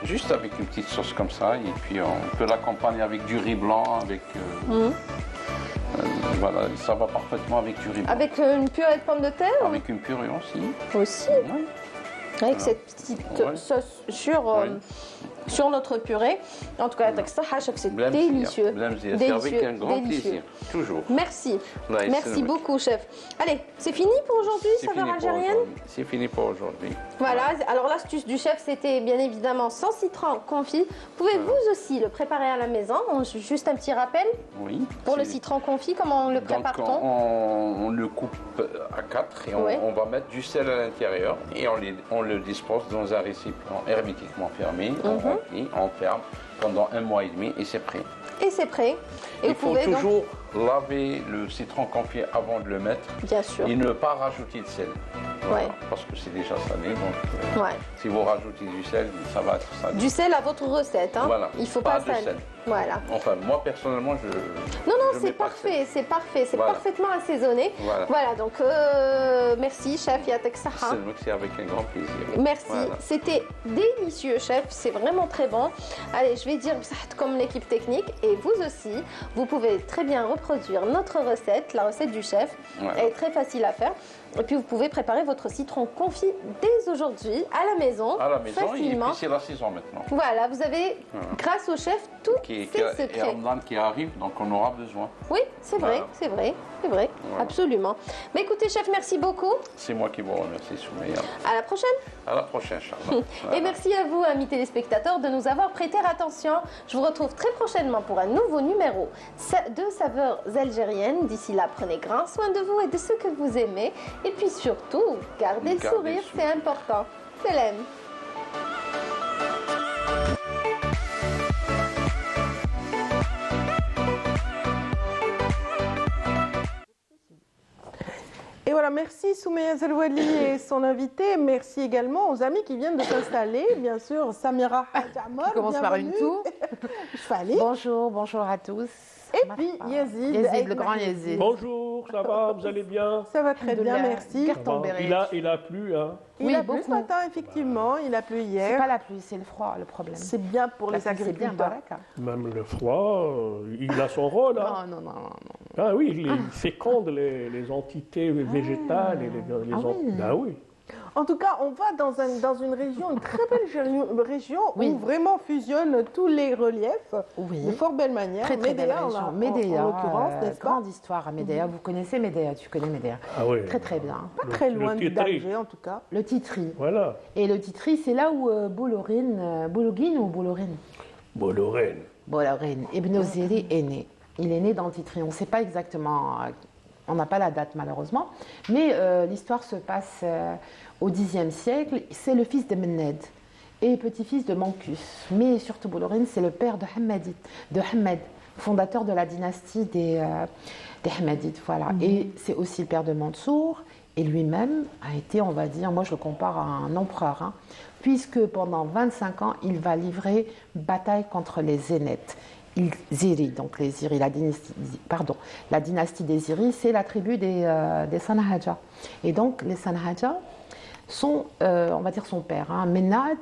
Juste avec une petite sauce comme ça, et puis on peut l'accompagner avec du riz blanc, avec... Mhm. Voilà, ça va parfaitement avec du riz blanc. Avec une purée de pommes de terre Avec une purée aussi. aussi. Ouais. Avec Voilà. cette petite Ouais. sauce sur notre purée. En tout cas, c'est Blam délicieux. Zia, c'est avec un grand délicieux. plaisir, toujours. Merci. Là, il Merci se- beaucoup, chef. Allez, c'est fini pour aujourd'hui, C'est saveur fini pour algérienne? aujourd'hui. C'est fini pour aujourd'hui. Voilà, alors l'astuce du chef, c'était bien évidemment sans citron confit. Pouvez vous aussi le préparer à la maison? Juste un petit rappel Oui. pour le c'est- citron confit, comment on le Donc prépare-t-on? on le coupe à 4 et Ouais. on va mettre du sel à l'intérieur et on le dispose dans un récipient hermétiquement fermé, on Mhm. remplit, on ferme pendant 1 mois et demi et c'est prêt. Et c'est prêt. Et Il vous faut pouvez donc, toujours laver le citron confit avant de le mettre bien sûr, et ne pas rajouter de sel. Voilà, Ouais. Parce que c'est déjà salé, donc ouais. si vous rajoutez du sel, ça va être salé. Du sel à votre recette, hein. Voilà, Il faut pas pas de sel. sel. Voilà. Enfin, moi personnellement, je... Non, non, je c'est mets pas de parfait, c'est parfait, c'est Voilà. parfaitement assaisonné. Voilà. donc merci, chef Yatek Saha. C'est avec un grand plaisir. Merci, Voilà. c'était délicieux, chef, c'est vraiment très bon. Allez, je vais dire comme l'équipe technique, et vous aussi, vous pouvez très bien reproduire notre recette, la recette du chef. Voilà. Elle est très facile à faire. Et puis vous pouvez préparer votre citron confit dès aujourd'hui à la maison, À la maison, et facilement. puis c'est la saison maintenant. Voilà, vous avez, Voilà. grâce au chef, tous Et ces secrets. Ramadan qui arrive, donc on aura besoin. Oui, c'est vrai, Voilà. c'est vrai, c'est vrai, Voilà. absolument. Mais écoutez, chef, merci beaucoup. C'est moi qui vous remercie, Soumeya. À la prochaine. À la prochaine, Inch'Allah. Et merci à vous, amis téléspectateurs, de nous avoir prêté attention. Je vous retrouve très prochainement pour un nouveau numéro de Saveurs algériennes. D'ici là, prenez grand soin de vous et de ceux que vous aimez. Et puis surtout, gardez le Gardez sourire, le c'est sourire. important. Salam. Et voilà, merci Soumeya Zelouali et son invité. Merci également aux amis qui viennent de s'installer. Bien sûr, Samira Hadjamol. Qui commence par une toux. Fali. Bonjour, bonjour à tous. Et puis Yazid. Yazid, le grand Yazid. Bonjour, ça va, vous allez bien? Ça va très bien, merci. Ça va. Il a plu, hein? Il a plu ce matin, effectivement. Il a plu hier. C'est pas la pluie, c'est le froid, le problème. C'est bien pour les pluie, c'est bien, agriculteurs. baraka. Même le froid, il a son rôle. Hein? Non. Ah oui, il féconde les entités végétales et les oui. Ah oui. En tout cas, on va dans une région, une très belle région Oui. où vraiment fusionnent tous les reliefs Oui. de fort belle manière. Très très belle Médéa, région. en Médéa, l'occurrence, n'est-ce pas? grande histoire à Médéa. Vous connaissez Médéa, tu connais Médéa. Ah oui. Très très bien. Pas très loin Titri. d'Alger, en tout cas. Le Titri. Voilà. Et le Titri, c'est là où Bouloguine ou Boulorine Bon, Lorraine. Boulorine. Ibn Ziri est né. Il est né dans le Titri. On ne sait pas exactement, on n'a pas la date malheureusement, mais l'histoire se passe au Xe siècle. C'est le fils de Menned et petit-fils de Mancus. Mais surtout Boulorine, c'est le père de Hamed. fondateur de la dynastie des Hamadides. Voilà. Et c'est aussi le père de Mansour. Et lui-même a été, on va dire, moi je le compare à un empereur, hein, puisque pendant 25 ans, il va livrer bataille contre les Zénètes. Ziri, donc les Ziri, la dynastie des Ziri, c'est la tribu des Sanhaja. Et donc les Sanhaja sont, on va dire son père, hein, Mennad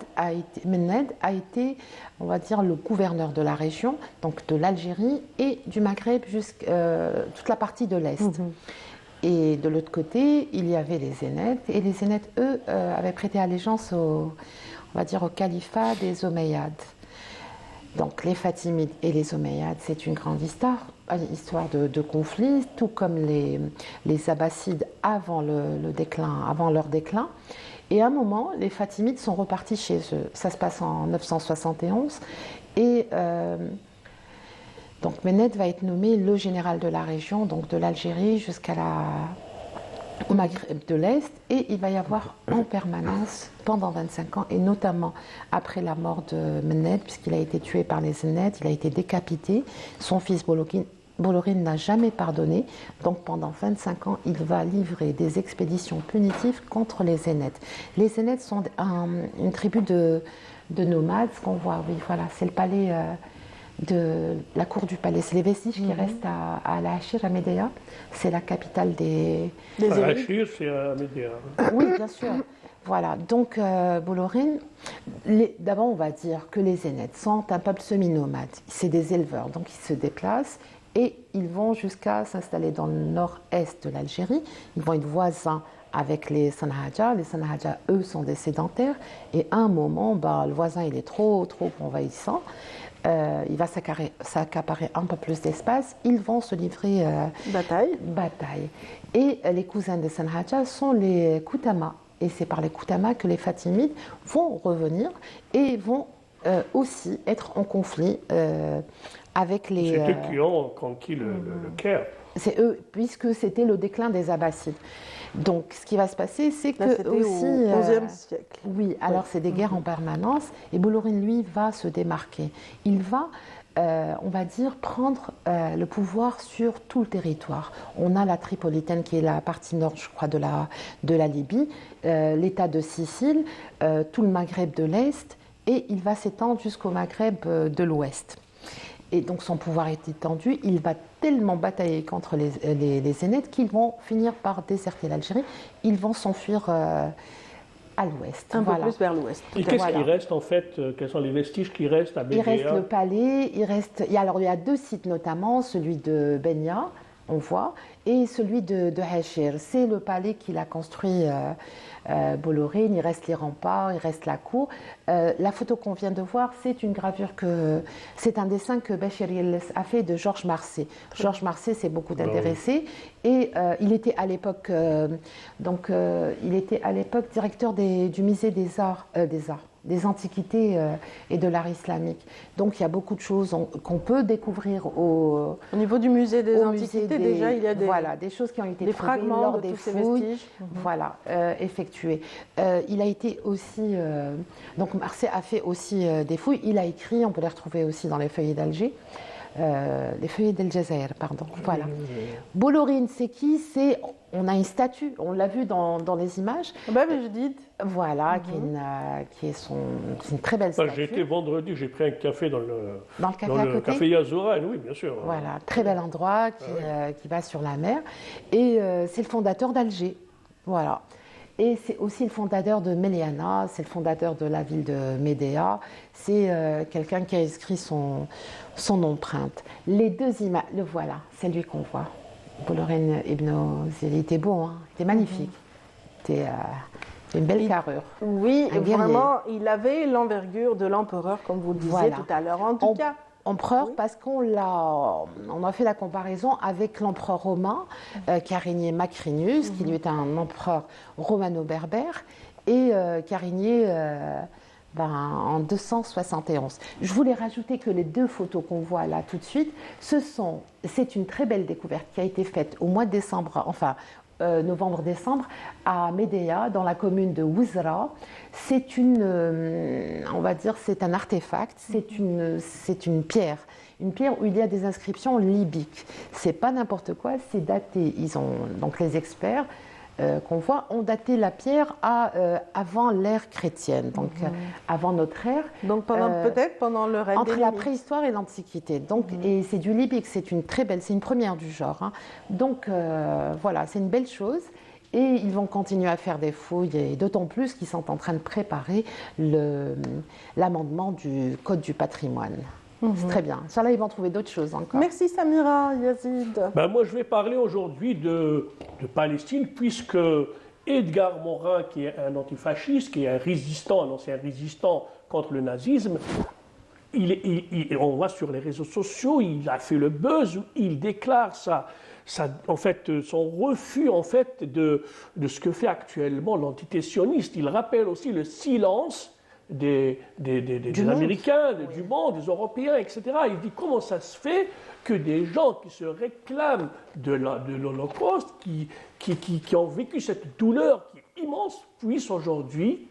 a été, on va dire, le gouverneur de la région, donc de l'Algérie et du Maghreb jusqu'à toute la partie de l'Est. Et de l'autre côté, il y avait les Zénètes, et les Zénètes, eux, avaient prêté allégeance on va dire, au califat des Omeyyades. Donc les Fatimides et les Omeyyades, c'est une grande histoire de conflit, tout comme les Abbassides avant leur déclin. Et à un moment, les Fatimides sont repartis chez eux. Ça se passe en 971. Et donc Mennad va être nommé le général de la région, donc de l'Algérie au Maghreb de l'Est, et il va y avoir en permanence pendant 25 ans, et notamment après la mort de Mennad, puisqu'il a été tué par les Zénètes, il a été décapité. Son fils Bolorin n'a jamais pardonné, donc pendant 25 ans, il va livrer des expéditions punitives contre les Zénètes. Les Zénètes sont une tribu de nomades, ce qu'on voit, oui, voilà, c'est le palais de la cour du palais. C'est les vestiges qui restent à Al-Achir, à Médéa. C'est la capitale des Al-Achir, c'est à Médéa. Oui, bien sûr. Voilà, donc Bolorin, d'abord on va dire que les Zénètes sont un peuple semi-nomade. C'est des éleveurs, donc ils se déplacent et ils vont jusqu'à s'installer dans le nord-est de l'Algérie. Ils vont être voisins avec les Sanhaja. Les Sanhaja, eux, sont des sédentaires. Et à un moment, le voisin, il est trop envahissant. Il va s'accaparer un peu plus d'espace. Ils vont se livrer bataille. Et les cousins des Sanhaja sont les Koutama. Et c'est par les Koutama que les Fatimides vont revenir et vont aussi être en conflit avec les... C'est eux qui ont conquis le Caire. C'est eux, puisque c'était le déclin des Abbassides. Donc, ce qui va se passer, c'est que c'était aussi, au XIe siècle. Oui, alors c'est des guerres en permanence. Et Bolorin, lui, va se démarquer. Il va, on va dire, prendre le pouvoir sur tout le territoire. On a la Tripolitaine, qui est la partie nord, je crois, de la Libye, l'État de Sicile, tout le Maghreb de l'Est, et il va s'étendre jusqu'au Maghreb de l'Ouest. Et donc son pouvoir est étendu, il va tellement batailler contre les Zénètes qu'ils vont finir par déserter l'Algérie. Ils vont s'enfuir à l'ouest. Un peu plus vers l'ouest. Et qu'est-ce qui reste en fait? Quels sont les vestiges qui restent à Bédia? Il reste le palais, il y a deux sites notamment, celui de Benya, on voit, et celui de Hachir. C'est le palais qu'il a construit Bolorin, il reste les remparts, il reste la cour. La photo qu'on vient de voir, c'est une gravure c'est un dessin que Béchir Yilles a fait de Georges Marcé. Georges Marcé s'est beaucoup intéressé et il était à l'époque directeur du musée des antiquités et de l'art islamique. Donc il y a beaucoup de choses qu'on peut découvrir au niveau du musée des antiquités. Déjà, il y a des choses qui ont été trouvées fragments lors de des tous ces fouilles, vestiges. effectuées. Il a été aussi donc Marcé a fait aussi des fouilles. Il a écrit, on peut les retrouver aussi dans les feuillets d'Alger. Les feuillets d'El Jazair, pardon. Voilà. Bolorin, c'est qui? On a une statue, on l'a vu dans les images. Judith. Voilà, qui est une très belle statue. J'ai été vendredi, j'ai pris un café dans le café à côté. Café Yazouran, oui, bien sûr. Voilà, très bel endroit qui va sur la mer. Et c'est le fondateur d'Alger. Voilà. Et c'est aussi le fondateur de Méliana, c'est le fondateur de la ville de Médéa. C'est quelqu'un qui a inscrit son empreinte. Les deux images, le voilà, c'est lui qu'on voit. Bolorin Ibn Zéli, il était beau, hein, il était magnifique. C'était une belle carrure. Oui, vraiment, il avait l'envergure de l'empereur, comme vous le disiez tout à l'heure. En tout cas, empereur, parce qu'on a fait la comparaison avec l'empereur romain qui a régné Macrinus, qui lui était un empereur romano-berbère, et qui a régné en 271. Je voulais rajouter que les deux photos qu'on voit là tout de suite, c'est une très belle découverte qui a été faite au mois de décembre, enfin novembre-décembre, à Médéa, dans la commune de Ouzra. C'est on va dire, c'est un artefact, c'est une pierre où il y a des inscriptions libyques. C'est pas n'importe quoi, c'est daté. Donc les experts qu'on voit ont daté la pierre avant l'ère chrétienne, donc avant notre ère. Donc peut-être pendant le règne entre des la Libyques. préhistoire et l'Antiquité. Donc et c'est du libyque, c'est une première du genre. Hein. Donc voilà, c'est une belle chose. Et ils vont continuer à faire des fouilles, et d'autant plus qu'ils sont en train de préparer l'amendement du Code du patrimoine. C'est très bien. Sur là, ils vont trouver d'autres choses encore. Merci Samira, Yazid. Ben moi, je vais parler aujourd'hui de Palestine, puisque Edgar Morin, qui est un antifasciste, qui est un ancien résistant contre le nazisme, on voit sur les réseaux sociaux, il a fait le buzz, il déclare son refus de ce que fait actuellement l'entité sioniste. Il rappelle aussi le silence des Américains, du monde, des Européens, etc. Il dit comment ça se fait que des gens qui se réclament de l'Holocauste, qui ont vécu cette douleur qui est immense, puissent aujourd'hui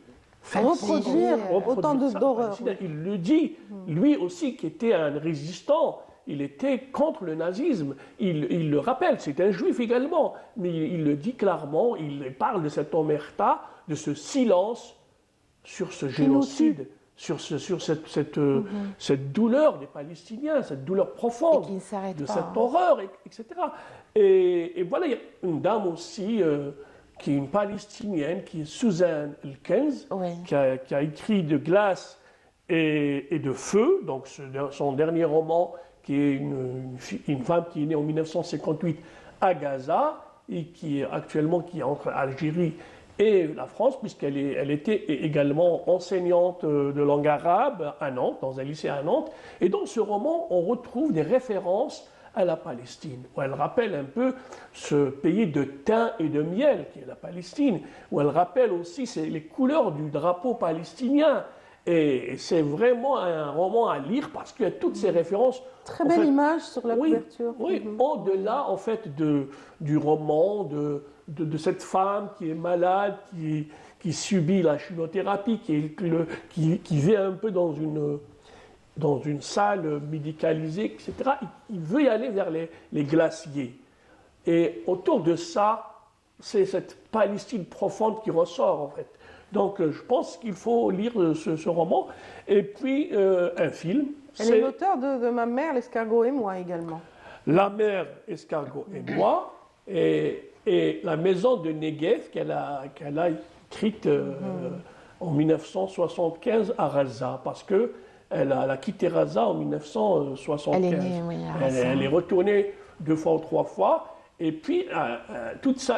reproduire autant d'horreur. Il le dit, lui aussi qui était un résistant, il était contre le nazisme, il le rappelle, c'est un juif également, mais il le dit clairement, il parle de cette omerta, de ce silence sur ce génocide, sur cette douleur des Palestiniens, cette douleur profonde, de cette horreur, etc. Et voilà, il y a une dame aussi qui est une Palestinienne, qui est Suzanne Elkens, qui a écrit De glace et de feu, donc son dernier roman, qui est une femme qui est née en 1958 à Gaza et qui est actuellement entre Algérie et la France, elle était également enseignante de langue arabe à Nantes, dans un lycée à Nantes. Et dans ce roman, on retrouve des références à la Palestine, où elle rappelle un peu ce pays de thym et de miel qui est la Palestine, où elle rappelle aussi les couleurs du drapeau palestinien. Et c'est vraiment un roman à lire parce qu'il y a toutes ces références. Très belle image sur la couverture. Oui, au-delà en fait du roman, de cette femme qui est malade, qui subit la chimiothérapie, qui vit un peu dans une salle médicalisée, etc. Il veut y aller vers les glaciers. Et autour de ça, c'est cette Palestine profonde qui ressort en fait. Donc je pense qu'il faut lire ce roman. Et puis un film. Elle est l'auteur de Ma mère, l'escargot et moi également. La mère, escargot et moi. Et La maison de Negev qu'elle a écrite en 1975 à Raza, parce qu'elle a quitté Raza en 1975. Elle est retournée 2 fois ou 3 fois, et puis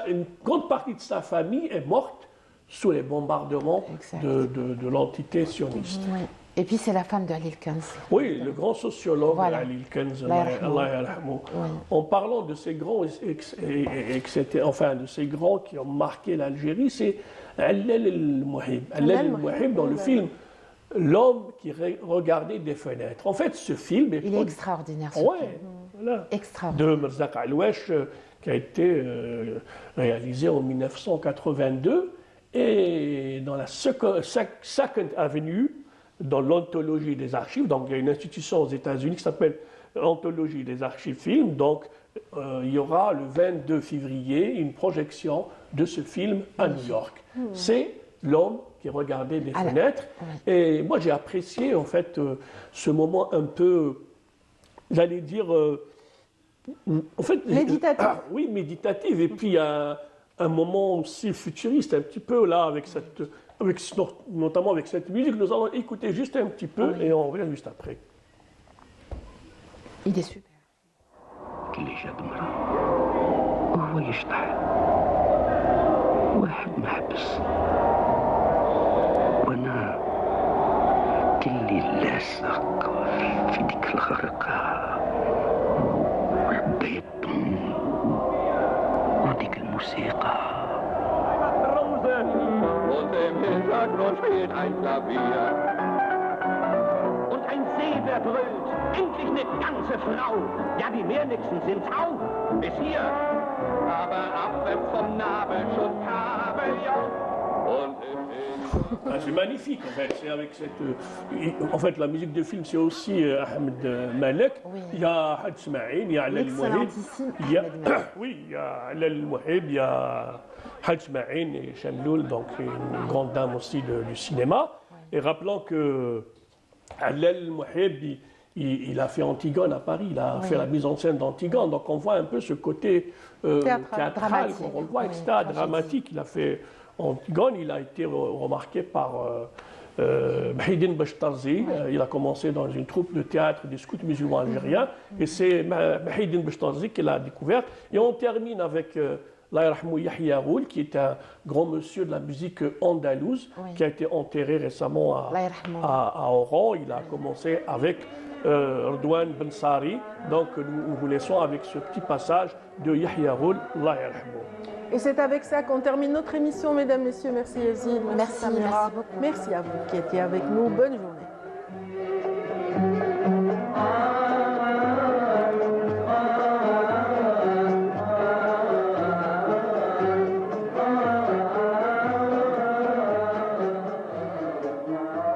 une grande partie de sa famille est morte sous les bombardements de l'entité sioniste. Oui. Et puis c'est la femme de Elkens. Oui, le grand sociologue Elkens, Allah yarhamou. En parlant de ces grands, de ces grands qui ont marqué l'Algérie, c'est Allel el-Mouhib. Allel el-Mouhib dans le film L'homme qui regardait des fenêtres. En fait, ce film il est extraordinaire. Voilà. Extraordinaire. De Merzak Alouesh, qui a été réalisé en 1982 et dans la Second Avenue, dans l'anthologie des archives. Donc il y a une institution aux États-Unis qui s'appelle l'anthologie des archives films. Donc il y aura le 22 février une projection de ce film à New York. C'est L'homme qui regardait des fenêtres. Et moi j'ai apprécié en fait ce moment un peu, j'allais dire, en fait, méditatif. Oui, méditatif. Et puis un moment aussi futuriste, un petit peu là notamment avec cette musique. Nous allons écouter juste un petit peu et on revient juste après. Il est super. اللي جاب مرة وهو يشطح واحد محبس وانا كلي لاصق في ديك الغرقة والبيض وديك الموسيقى Und ein See, der brüllt. Endlich eine ganze Frau. Ja, die Meernixen sind's auch. Bis hier. C'est magnifique en fait. C'est avec cette, en fait, la musique de film, c'est aussi Ahmed Malek. Oui. Il y a Had Smaïn, il y a Alal Mouhib. L'excellentissime Il y a, Ahmed Malek. oui, il y a Alal Mouhib, il y a Had Smaïn et Chamloul, donc une grande dame aussi du cinéma. Et rappelons que Alal Mouhib, il a fait Antigone à Paris, il a fait la mise en scène d'Antigone. Donc on voit un peu ce côté théâtral qu'on voit, etc., dramatique. Il a fait Antigone, il a été remarqué par Mahidine Bechtarzi. Il a commencé dans une troupe de théâtre des scouts musulmans algériens. Et c'est Mahidine Bechtarzi qui l'a découverte. Et on termine avec Laïrahmou Yahya Roul, qui est un grand monsieur de la musique andalouse, qui a été enterré récemment à Oran. Il a commencé avec ردouane Ben Sari. Donc nous vous laissons avec ce petit passage de Yahya Roul, Laïrahmou. Et c'est avec ça qu'on termine notre émission, mesdames, messieurs. Merci Yazid, merci Samira. Merci beaucoup. Merci à vous qui étiez avec nous. Bonne journée.